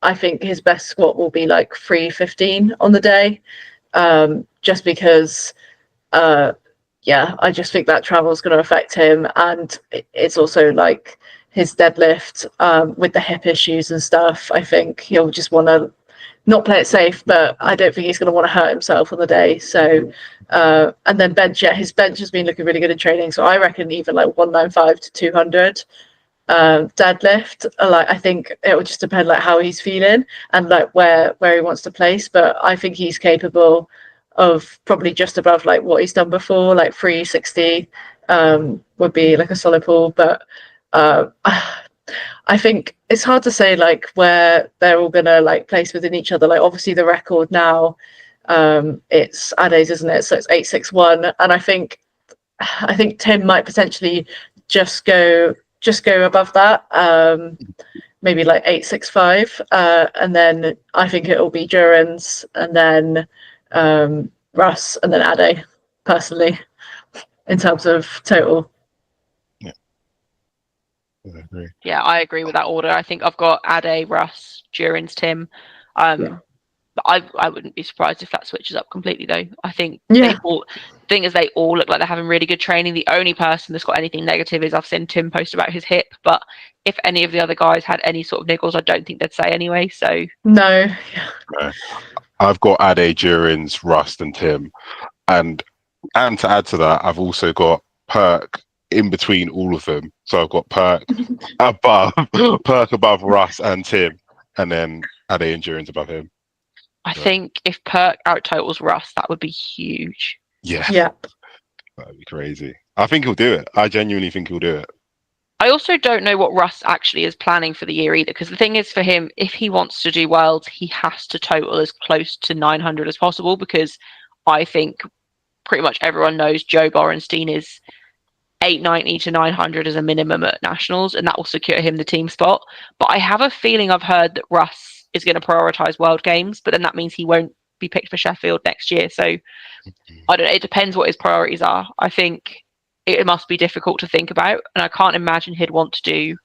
I think his best squat will be like 315 on the day, just because, I just think that travel is going to affect him. And it's also like his deadlift with the hip issues and stuff. I think he'll just want to not play it safe, but I don't think he's going to want to hurt himself on the day. So, and then bench, his bench has been looking really good in training. So I reckon even like 195 to 200 deadlift. Like I think it would just depend like how he's feeling and like where he wants to place. But I think he's capable of probably just above like what he's done before, like 360 would be like a solid pull. But I think it's hard to say like where they're all gonna like place within each other. Like obviously the record now, it's Ade's, isn't it? So it's 861, and I think Tim might potentially just go above that, maybe like 865, and then I think it'll be Duran's, and then Russ, and then Ade. Personally, in terms of total. Yeah, I agree with that order. I think I've got Ade, Russ, Duran's, Tim. But I wouldn't be surprised if that switches up completely, though. I think they all look like they're having really good training. The only person that's got anything negative is I've seen Tim post about his hip. But if any of the other guys had any sort of niggles, I don't think they'd say anyway. So no. I've got Ade, Duran's, Rust, and Tim, and to add to that, I've also got Perk in between all of them. So I've got Perk above Russ and Tim, and then Ade and Duran's above him. I think if Perk out totals Russ, that would be huge. Yeah. That'd be crazy. I think he'll do it. I genuinely think he'll do it. I also don't know what Russ actually is planning for the year either, because the thing is for him, if he wants to do Worlds, he has to total as close to 900 as possible, because I think pretty much everyone knows Joe Borenstein is 890 to 900 as a minimum at Nationals, and that will secure him the team spot. But I have a feeling I've heard that Russ is going to prioritise World Games, but then that means he won't be picked for Sheffield next year. So I don't know, it depends what his priorities are. I think it must be difficult to think about, and I can't imagine he'd want to do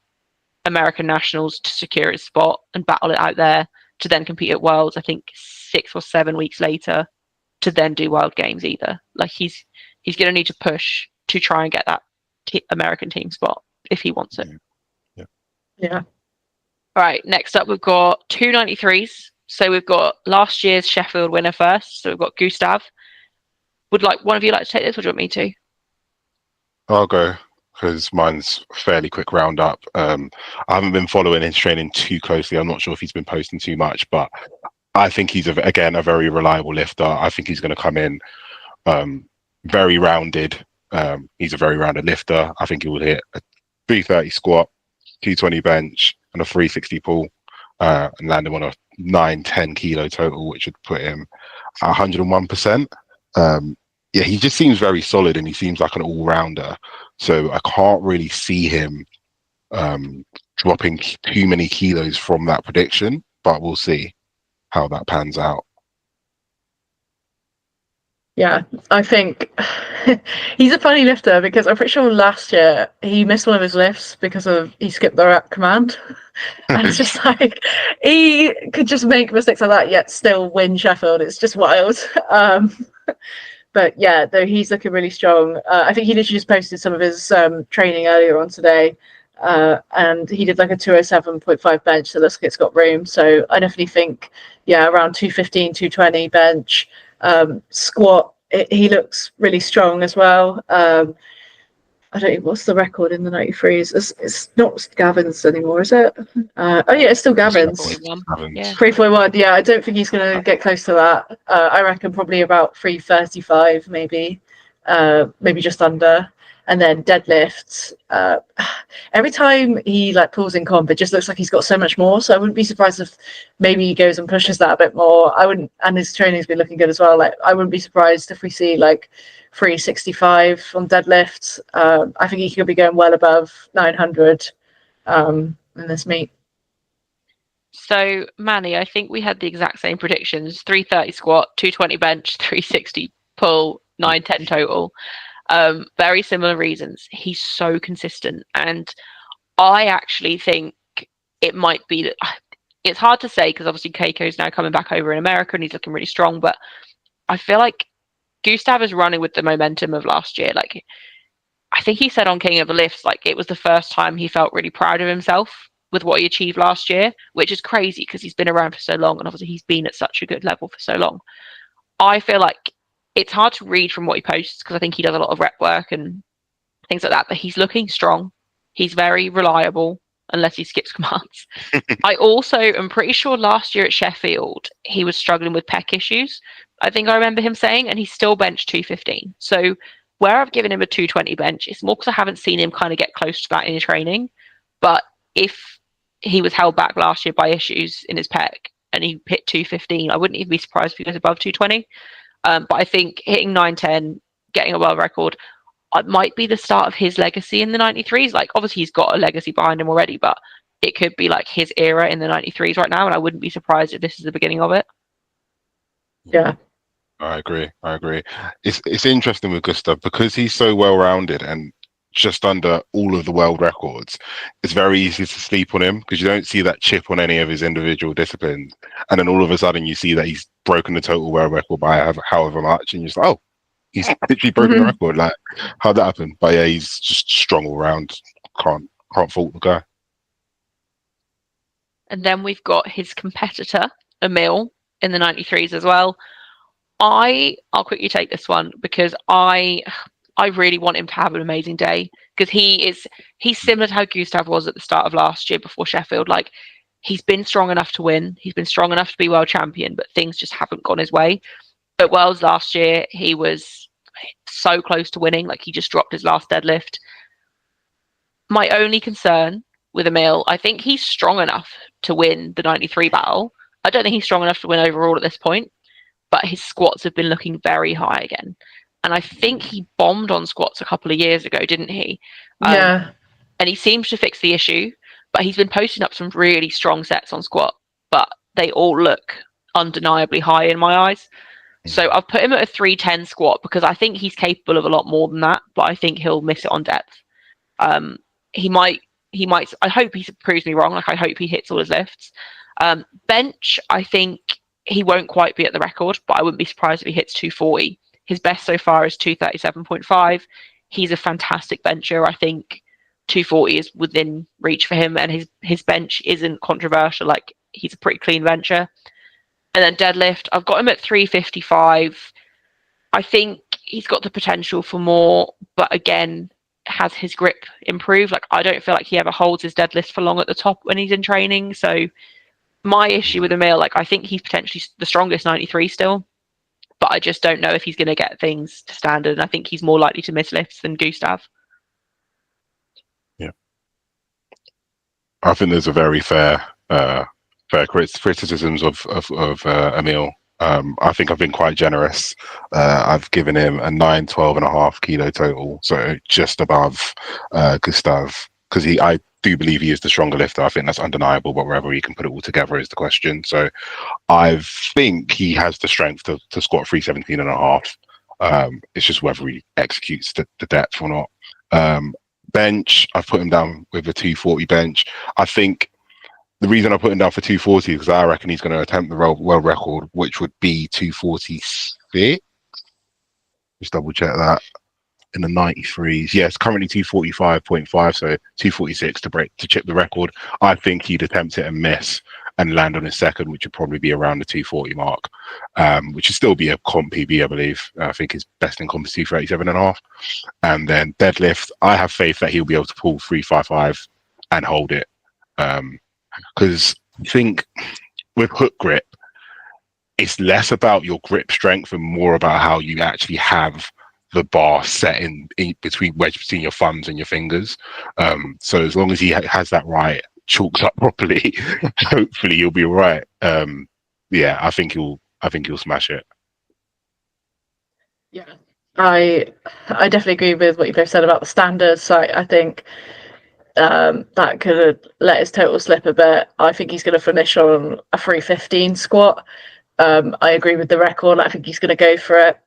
American Nationals to secure his spot and battle it out there to then compete at Worlds, I think 6 or 7 weeks later, to then do World Games either. Like he's going to need to push to try and get that American team spot if he wants it. Yeah. All right, next up we've got 293s. So we've got last year's Sheffield winner first. So we've got Gustav. Would like one of you like to take this, or do you want me to? I'll go because mine's a fairly quick roundup. I haven't been following his training too closely. I'm not sure if he's been posting too much, but I think he's again a very reliable lifter. I think he's going to come in very rounded. He's a very rounded lifter. I think he will hit a 330 squat, 220 bench, and a 360 pull, and land him on a 9-10 kilo total, which would put him at 101%. Yeah, he just seems very solid, and he seems like an all-rounder. So I can't really see him dropping too many kilos from that prediction, but we'll see how that pans out. Yeah, I think he's a funny lifter because I'm pretty sure last year he missed one of his lifts because he skipped the rep command. And it's just like he could just make mistakes like that yet still win Sheffield. It's just wild. But yeah, though he's looking really strong. I think he literally just posted some of his training earlier on today. And he did like a 207.5 bench, so looks like it's got room. So I definitely think, yeah, around 215, 220 bench. Squat, he looks really strong as well. I don't know what's the record in the 93s. It's not Gavin's anymore, is it? Oh yeah, it's still Gavin's. 341. Yeah, I don't think he's going to get close to that. I reckon probably about 335, maybe just under. And then deadlifts. Every time he like pulls in comp, it just looks like he's got so much more. So I wouldn't be surprised if maybe he goes and pushes that a bit more. I wouldn't, and his training's been looking good as well. Like I wouldn't be surprised if we see like 365 on deadlifts. I think he could be going well above 900 in this meet. So Mani, I think we had the exact same predictions: 330 squat, 220 bench, 360 pull, 910 total. Very similar reasons. He's so consistent, and I actually think it might be that it's hard to say because obviously Keiko's now coming back over in America and he's looking really strong, but I feel like Gustav is running with the momentum of last year. Like I think he said on King of the Lifts, like it was the first time he felt really proud of himself with what he achieved last year, which is crazy because he's been around for so long and obviously he's been at such a good level for so long. I feel like it's hard to read from what he posts because I think he does a lot of rep work and things like that, but he's looking strong. He's very reliable unless he skips commands. I also am pretty sure last year at Sheffield, he was struggling with pec issues. I think I remember him saying, and he still benched 215. So where I've given him a 220 bench, it's more because I haven't seen him kind of get close to that in his training. But if he was held back last year by issues in his pec and he hit 215, I wouldn't even be surprised if he goes above 220. But I think hitting 910, getting a world record, it might be the start of his legacy in the 93s. Like, obviously, he's got a legacy behind him already, but it could be like his era in the 93s right now, and I wouldn't be surprised if this is the beginning of it. Yeah. I agree. It's interesting with Gustav because he's so well-rounded and just under all of the world records. It's very easy to sleep on him because you don't see that chip on any of his individual disciplines, and then all of a sudden you see that he's broken the total world record by however much, and you're just like, oh, he's literally broken the record. Like, how'd that happen? But yeah, he's just strong all round. Can't fault the guy. And then we've got his competitor, Emil, in the 93s as well. I'll quickly take this one because I really want him to have an amazing day because he's similar to how Gustav was at the start of last year before Sheffield. Like, he's been strong enough to win. He's been strong enough to be world champion, but things just haven't gone his way. At Worlds last year, he was so close to winning. Like, he just dropped his last deadlift. My only concern with Emil, I think he's strong enough to win the 93 battle. I don't think he's strong enough to win overall at this point, but his squats have been looking very high again. And I think he bombed on squats a couple of years ago, didn't he? Yeah. And he seems to fix the issue, but he's been posting up some really strong sets on squat, but they all look undeniably high in my eyes. So I've put him at a 310 squat because I think he's capable of a lot more than that, but I think he'll miss it on depth. He might, I hope he proves me wrong. Like, I hope he hits all his lifts. Bench, I think he won't quite be at the record, but I wouldn't be surprised if he hits 240. His best so far is 237.5. He's a fantastic bencher. I think 240 is within reach for him, and his bench isn't controversial. Like, he's a pretty clean bencher. And then deadlift, I've got him at 355. I think he's got the potential for more, but again, has his grip improved? Like, I don't feel like he ever holds his deadlift for long at the top when he's in training. So my issue with Emil, like I think he's potentially the strongest 93 still, but I just don't know if he's going to get things to standard. And I think he's more likely to miss lifts than Gustav. Yeah, I think there's a very fair criticisms of Emil. I think I've been quite generous. I've given him a 912.5 kilo total, so just above Gustav, because I do believe he is the stronger lifter. I think that's undeniable, but wherever he can put it all together is the question. So I think he has the strength to squat 317.5. It's just whether he executes the depth or not. Bench, I've put him down with a 240 bench. I think the reason I put him down for 240 is because I reckon he's going to attempt the world record, which would be 246. Just double check that. In the 93s, yeah, it's currently 245.5, so 246 to chip the record. I think he'd attempt it and miss and land on his second, which would probably be around the 240 mark, which would still be a comp PB, I believe. I think his best in comp is 237.5. And then deadlift, I have faith that he'll be able to pull 355 and hold it. Because I think with hook grip, it's less about your grip strength and more about how you actually have the bar set in between your thumbs and your fingers. So as long as he has that right, chalked up properly, hopefully he'll be all right. Yeah, I think he'll smash it. Yeah, I definitely agree with what you both said about the standards. So I think that could let his total slip a bit. I think he's going to finish on a 315 squat. I agree with the record. I think he's going to go for it.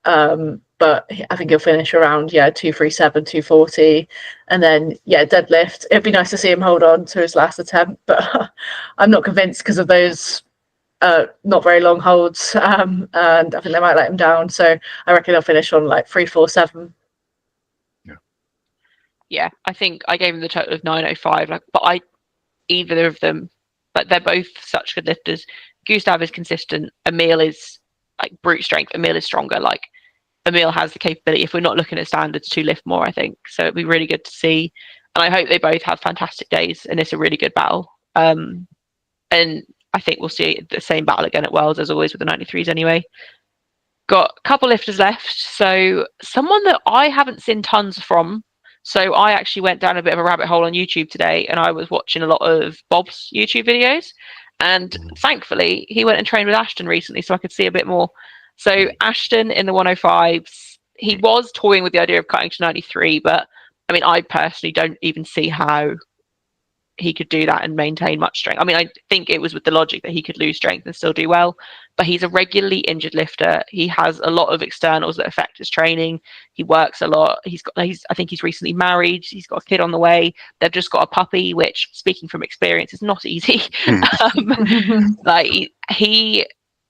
But I think he'll finish around 237, 240, and then deadlift. It'd be nice to see him hold on to his last attempt, but I'm not convinced because of those not very long holds, and I think they might let him down. So I reckon he'll finish on like 347. Yeah, I think I gave him the total of 905. But either of them, but they're both such good lifters. Gustav is consistent. Emil is like brute strength. Emil is stronger. Like Emil has the capability, if we're not looking at standards, to lift more, I think. So it'd be really good to see. And I hope they both have fantastic days and it's a really good battle. And I think we'll see the same battle again at Worlds, as always, with the 93s anyway. Got a couple lifters left. So someone that I haven't seen tons from. So I actually went down a bit of a rabbit hole on YouTube today and I was watching a lot of Bob's YouTube videos. And thankfully, he went and trained with Ashton recently so I could see a bit more. So Ashton in the 105s, he was toying with the idea of cutting to 93, but I mean, I personally don't even see how he could do that and maintain much strength. I mean, I think it was with the logic that he could lose strength and still do well, but he's a regularly injured lifter. He has a lot of externals that affect his training. He works a lot. I think he's recently married. He's got a kid on the way. They've just got a puppy, which, speaking from experience, is not easy.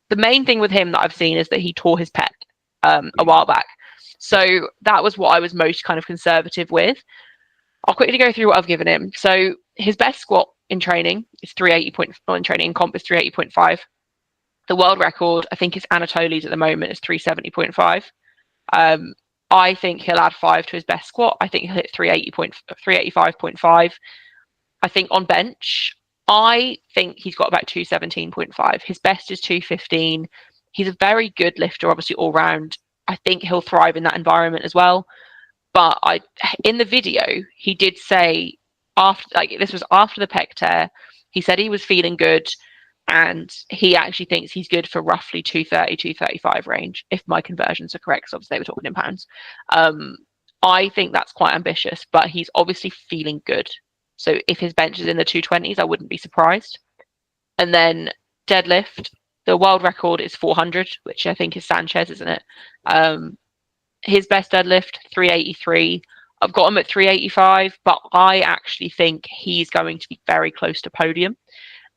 The main thing with him that I've seen is that he tore his pec a while back. So that was what I was most kind of conservative with. I'll quickly go through what I've given him. So his best squat in training is 380.5. In training, in comp is 380.5. The world record, I think, is Anatoly's at the moment, is 370.5. I think he'll add 5 to his best squat. I think he'll hit 385.5. I think on bench, I think he's got about 217.5. His best is 215. He's a very good lifter, obviously, all round. I think he'll thrive in that environment as well. But in the video, he did say, this was after the pec tear, he said he was feeling good and he actually thinks he's good for roughly 230, 235 range, if my conversions are correct, because obviously they were talking in pounds. I think that's quite ambitious, but he's obviously feeling good. So if his bench is in the 220s, I wouldn't be surprised. And then deadlift, the world record is 400, which I think is Sanchez, isn't it? His best deadlift, 383. I've got him at 385, but I actually think he's going to be very close to podium.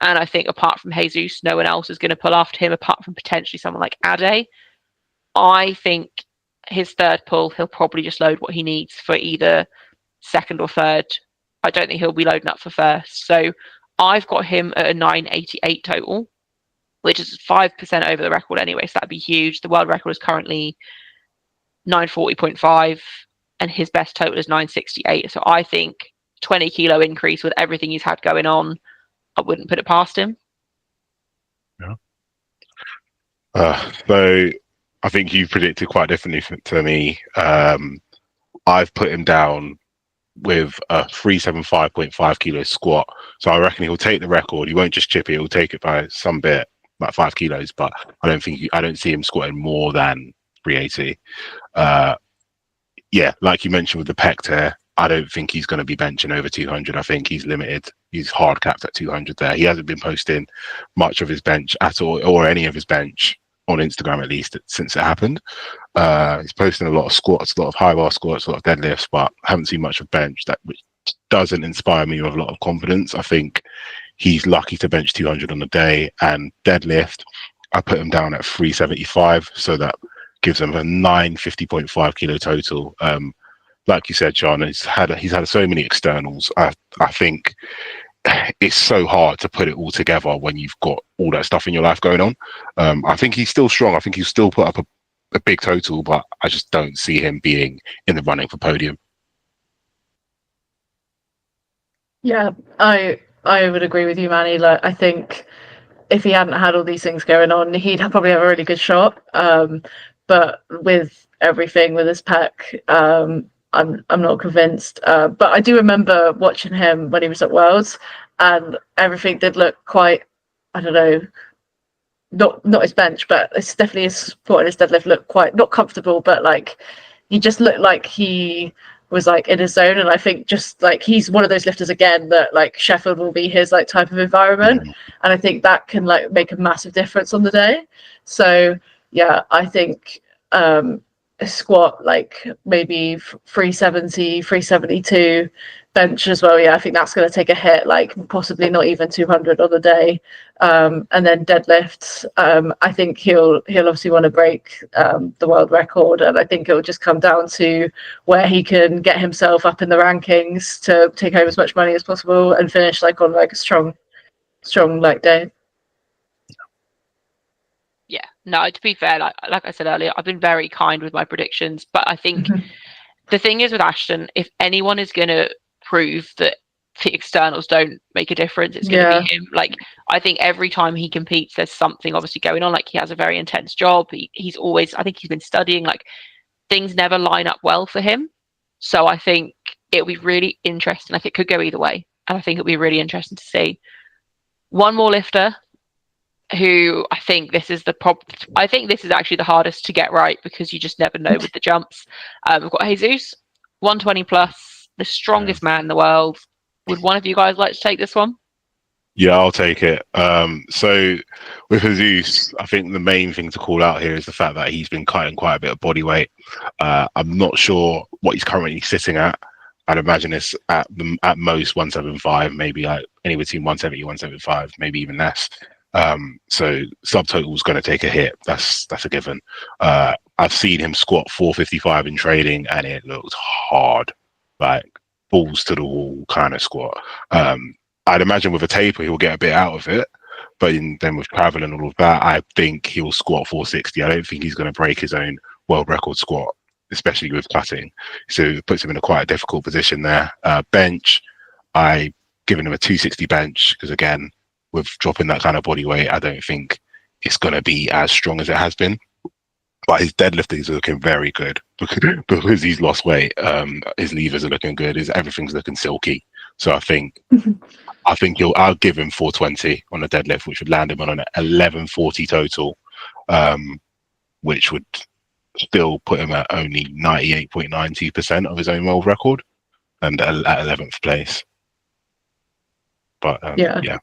And I think apart from Jesus, no one else is going to pull after him, apart from potentially someone like Ade. I think his third pull, he'll probably just load what he needs for either second or third. I don't think he'll be loading up for first. So I've got him at a 988 total, which is 5% over the record anyway, so that'd be huge. The world record is currently 940.5 and his best total is 968. So I think 20 kilo increase with everything he's had going on, I wouldn't put it past him. So I think you predicted quite differently to me. I've put him down with a 375.5 kilo squat. So I reckon he'll take the record. He won't just chip it; he'll take it by some bit, like 5 kilos. But I don't see him squatting more than 380. Yeah, like you mentioned with the pec tear, I don't think he's going to be benching over 200. I think he's limited. He's hard capped at 200 there. He hasn't been posting much of his bench at all, or any of his bench on Instagram at least since it happened. He's posting a lot of squats, a lot of high bar squats, a lot of deadlifts, but I haven't seen much of bench, which doesn't inspire me with a lot of confidence. I think he's lucky to bench 200 on the day, and deadlift, I put him down at 375, so that gives him a 950.5 kilo total. Like you said, Sean, he's had so many externals. I think it's so hard to put it all together when you've got all that stuff in your life going on. I think he's still strong. I think he'll still put up a big total, but I just don't see him being in the running for podium. Yeah, I would agree with you, Manny. Like, I think if he hadn't had all these things going on, he'd probably have a really good shot. But with everything with his pec, I'm not convinced. But I do remember watching him when he was at Worlds, and everything did look quite, I don't know, not his bench, but it's definitely his squat and his deadlift looked quite not comfortable, but like he just looked like he was like in his zone. And I think just like he's one of those lifters again that like Sheffield will be his like type of environment, and I think that can like make a massive difference on the day. So yeah, I think a squat like maybe 370, 372, bench as well. Yeah, I think that's going to take a hit, like possibly not even 200 on the day. And then deadlifts, I think he'll obviously want to break the world record, and I think it'll just come down to where he can get himself up in the rankings to take home as much money as possible and finish like on like a strong like day. Yeah, no, to be fair, like I said earlier, I've been very kind with my predictions, but I think the thing is with Ashton, if anyone is going to prove that the externals don't make a difference, it's going to be him. Like, I think every time he competes, there's something obviously going on. Like, he has a very intense job. He's always, I think he's been studying, like, things never line up well for him. So I think it'll be really interesting. Like, it could go either way. And I think it'll be really interesting to see. One more lifter who I think this is I think this is actually the hardest to get right because you just never know with the jumps. We've got Jesus, 120 plus, the strongest man in the world. Would one of you guys like to take this one? Yeah, I'll take it. So with Jesus, I think the main thing to call out here is the fact that he's been cutting quite a bit of body weight. I'm not sure what he's currently sitting at. I'd imagine it's at most 175, maybe like anywhere between 170, 175, maybe even less. So subtotal is going to take a hit. That's a given. I've seen him squat 455 in training, and it looks hard, like balls to the wall kind of squat. I'd imagine with a taper he'll get a bit out of it, but then with travel and all of that, I think he'll squat 460. I don't think he's going to break his own world record squat, especially with cutting. So it puts him in a quite a difficult position there. Bench, I given him a 260 bench because again, with dropping that kind of body weight, I don't think it's going to be as strong as it has been. But his deadlifting is looking very good because he's lost weight. His levers are looking good. Everything's looking silky. So I think I'll give him 420 on a deadlift, which would land him on an 1140 total, which would still put him at only 98.92% of his own world record and at 11th place. But yeah.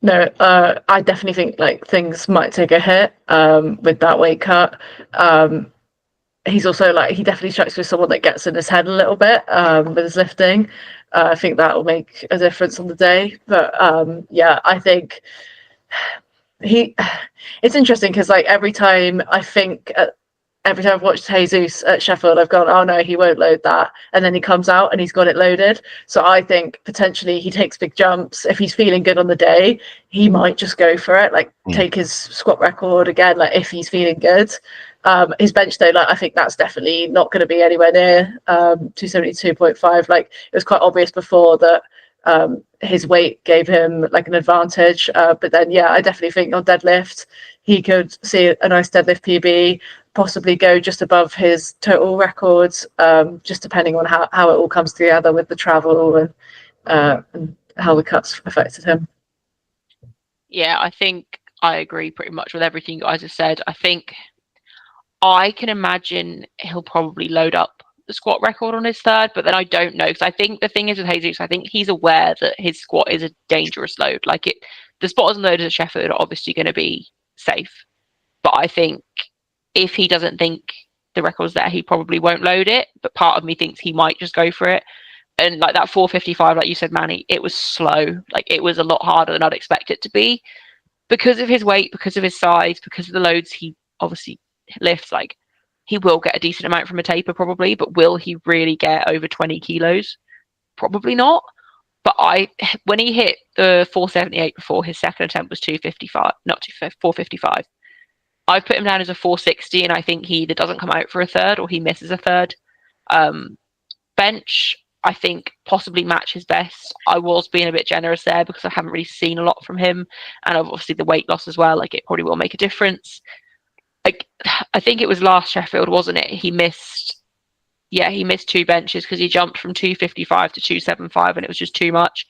No, I definitely think like things might take a hit with that weight cut. He's also like he definitely strikes me as someone that gets in his head a little bit with his lifting. I think that will make a difference on the day. But yeah, I think it's interesting because like every time I've watched Jesus at Sheffield, I've gone, oh no, he won't load that. And then he comes out and he's got it loaded. So I think potentially he takes big jumps. If he's feeling good on the day, he might just go for it, like take his squat record again, like if he's feeling good. His bench though, like I think that's definitely not going to be anywhere near 272.5. Like it was quite obvious before that his weight gave him like an advantage. But then, yeah, I definitely think on deadlift, he could see a nice deadlift PB, possibly go just above his total records, just depending on how it all comes together with the travel and how the cuts affected him. Yeah, I think I agree pretty much with everything you guys have said. I think I can imagine he'll probably load up the squat record on his third, but then I don't know, because I think the thing is with Jesus, I think he's aware that his squat is a dangerous load. Like the spotters and loaders at Sheffield are obviously going to be safe, but I think if he doesn't think the record's there, he probably won't load it. But part of me thinks he might just go for it. And like that 455, like you said, Manny, it was slow. Like it was a lot harder than I'd expect it to be because of his weight, because of his size, because of the loads he obviously lifts. Like he will get a decent amount from a taper probably, but will he really get over 20 kilos? Probably not. But when he hit the 478 before, his second attempt was 255, not 455. I've put him down as a 460, and I think he either doesn't come out for a third or he misses a third. Bench, I think possibly match his best. I was being a bit generous there because I haven't really seen a lot from him, and obviously the weight loss as well. Like it probably will make a difference. I think it was last Sheffield, wasn't it? He missed 2 benches because he jumped from 255 to 275, and it was just too much.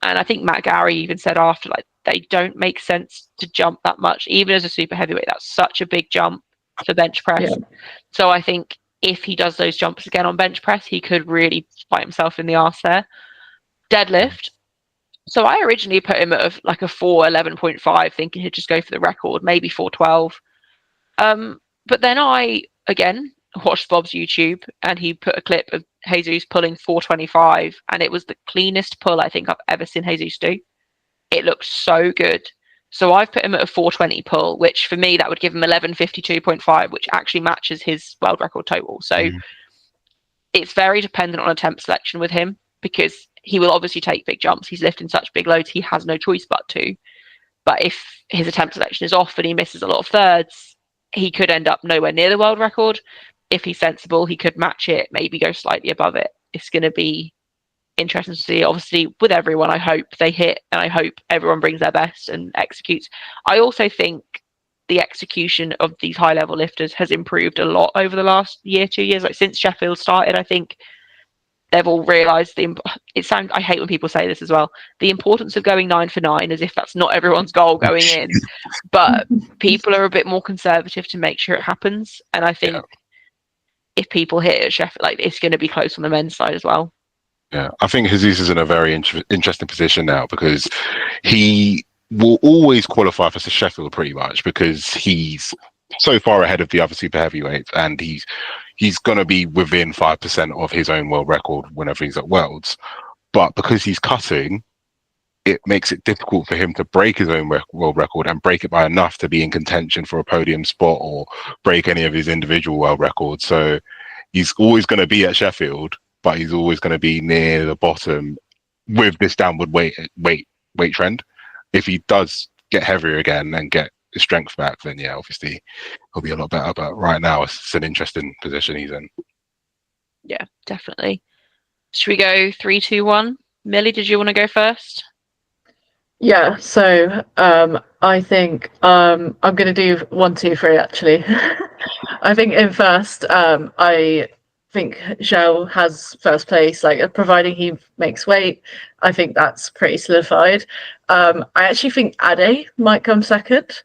And I think Matt Gowrie even said after, like, they don't make sense to jump that much, even as a super heavyweight. That's such a big jump for bench press. Yeah. So I think if he does those jumps again on bench press, he could really fight himself in the arse there. Deadlift. So I originally put him at like a 411.5, thinking he'd just go for the record, maybe 412. But then I, again, watched Bob's YouTube, and he put a clip of Jesus pulling 425, and it was the cleanest pull I think I've ever seen Jesus do. It looked so good. So I've put him at a 420 pull, which for me that would give him 1152.5, which actually matches his world record total. So it's very dependent on attempt selection with him, because he will obviously take big jumps. He's lifting such big loads, he has no choice but to. But if his attempt selection is off and he misses a lot of thirds, he could end up nowhere near the world record. If he's sensible, he could match it, maybe go slightly above it. It's going to be interesting to see. Obviously, with everyone, I hope they hit, and I hope everyone brings their best and executes. I also think the execution of these high-level lifters has improved a lot over the last year, 2 years. Like since Sheffield started, I think they've all realised I hate when people say this as well, the importance of going 9 for 9, as if that's not everyone's goal going in. But people are a bit more conservative to make sure it happens, and I think if people hit at Sheffield, like it's going to be close on the men's side as well. Yeah, I think Jesus is in a very interesting position now, because he will always qualify for Sheffield pretty much, because he's so far ahead of the other super heavyweights, and he's going to be within 5% of his own world record whenever he's at Worlds. But because he's cutting, it makes it difficult for him to break his own world record and break it by enough to be in contention for a podium spot or break any of his individual world records. So he's always going to be at Sheffield, but he's always going to be near the bottom with this downward weight trend. If he does get heavier again and get his strength back, then yeah, obviously he'll be a lot better. But right now it's an interesting position he's in. Yeah, definitely. Should we go 3, 2, 1? Millie, did you want to go first? Yeah, so I think I'm going to do 1, 2, 3 actually. I think in first, I think Zhao has first place, like providing he makes weight. I think that's pretty solidified. I actually think Ade might come second.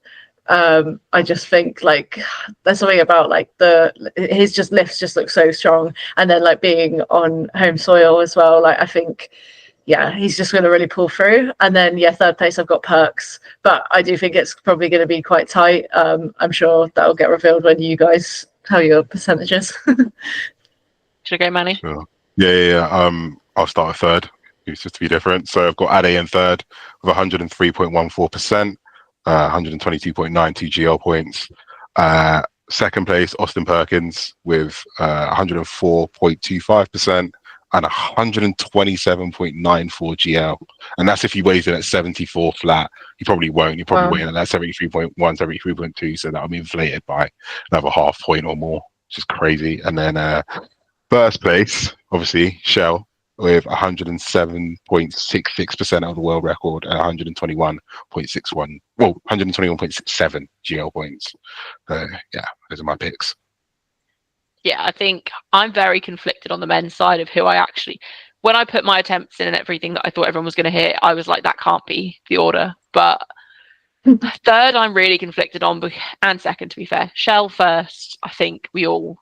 I just think like there's something about like his just lifts just look so strong, and then like being on home soil as well. Like I think, yeah, he's just going to really pull through. And then, yeah, third place, I've got Perks. But I do think it's probably going to be quite tight. I'm sure that'll get revealed when you guys tell your percentages. Should I go, Manny? Sure. Yeah. I'll start at third. It's just to be different. So I've got Ade in third with 103.14%, 122.92 GL points. Second place, Austin Perkins with 104.25%. And 127.94 GL, and that's if he weighs in at 74 flat. He probably won't. He probably weighs in at that 73.1, 73.2, so that'll be inflated by another half point or more, which is crazy. And then first place, obviously, Shell with 107.66% of the world record and 121.61. Well, 121.67 GL points. Yeah, those are my picks. Yeah, I think I'm very conflicted on the men's side of who I actually. When I put my attempts in and everything that I thought everyone was going to hit, I was like, that can't be the order. But third, I'm really conflicted on, and second, to be fair. Shell first, I think we all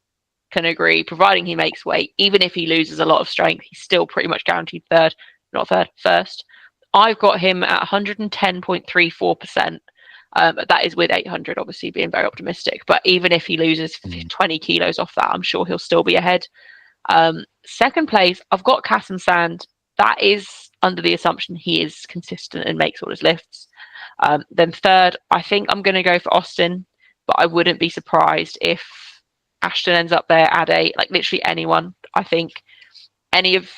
can agree, providing he makes weight, even if he loses a lot of strength, he's still pretty much guaranteed first. I've got him at 110.34%. That is with 800, obviously being very optimistic. But even if he loses 20 kilos off that, I'm sure he'll still be ahead. Second place, I've got Kasim Sand. That is under the assumption he is consistent and makes all his lifts. Then third, I think I'm going to go for Austin, but I wouldn't be surprised if Ashton ends up there at 8, like literally anyone. I think any of,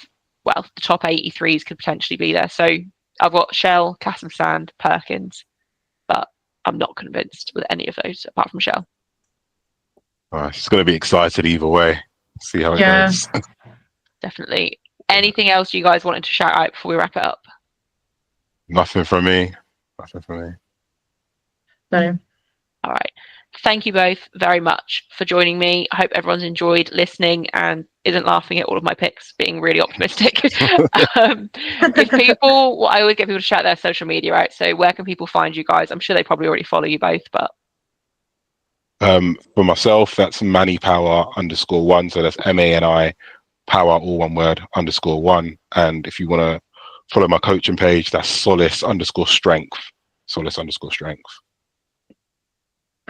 the top 83s could potentially be there. So I've got Shell, Kasim Sand, Perkins, but I'm not convinced with any of those apart from Shell. It's going to be excited either way. See how it goes. Definitely. Anything else you guys wanted to shout out before we wrap it up? Nothing from me. No. All right. Thank you both very much for joining me. I hope everyone's enjoyed listening and isn't laughing at all of my picks, being really optimistic. If people, I always get people to shout their social media out. So where can people find you guys? I'm sure they probably already follow you both, but. For myself, that's Mani Power _1. So that's MANI Power, all one word, _1. And if you want to follow my coaching page, that's Solace _strength. Solace _strength.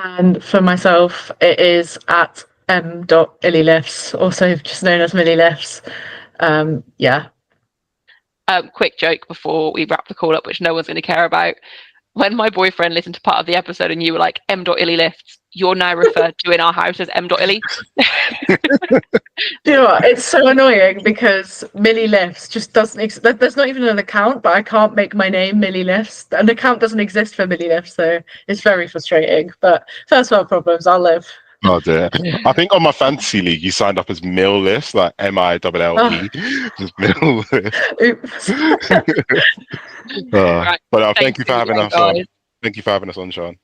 And for myself, it is at m.illylifts, also just known as Millie Lifts. Quick joke before we wrap the call up, which no one's going to care about. When my boyfriend listened to part of the episode and you were like m.illylifts, you're now referred to in our house as m.illy. Do you know what? It's so annoying because Millie Lifts just doesn't exist. There's not even an account, but I can't make my name Millie Lifts. An account doesn't exist for Millie Lifts, so it's very frustrating. But first world problems, I'll live. Oh dear. I think on my fantasy league you signed up as Mill Lifts, like MILLE. Just Mill Lifts. Oops. Right. But thank you for having us on. Guys. Thank you for having us on, Sean.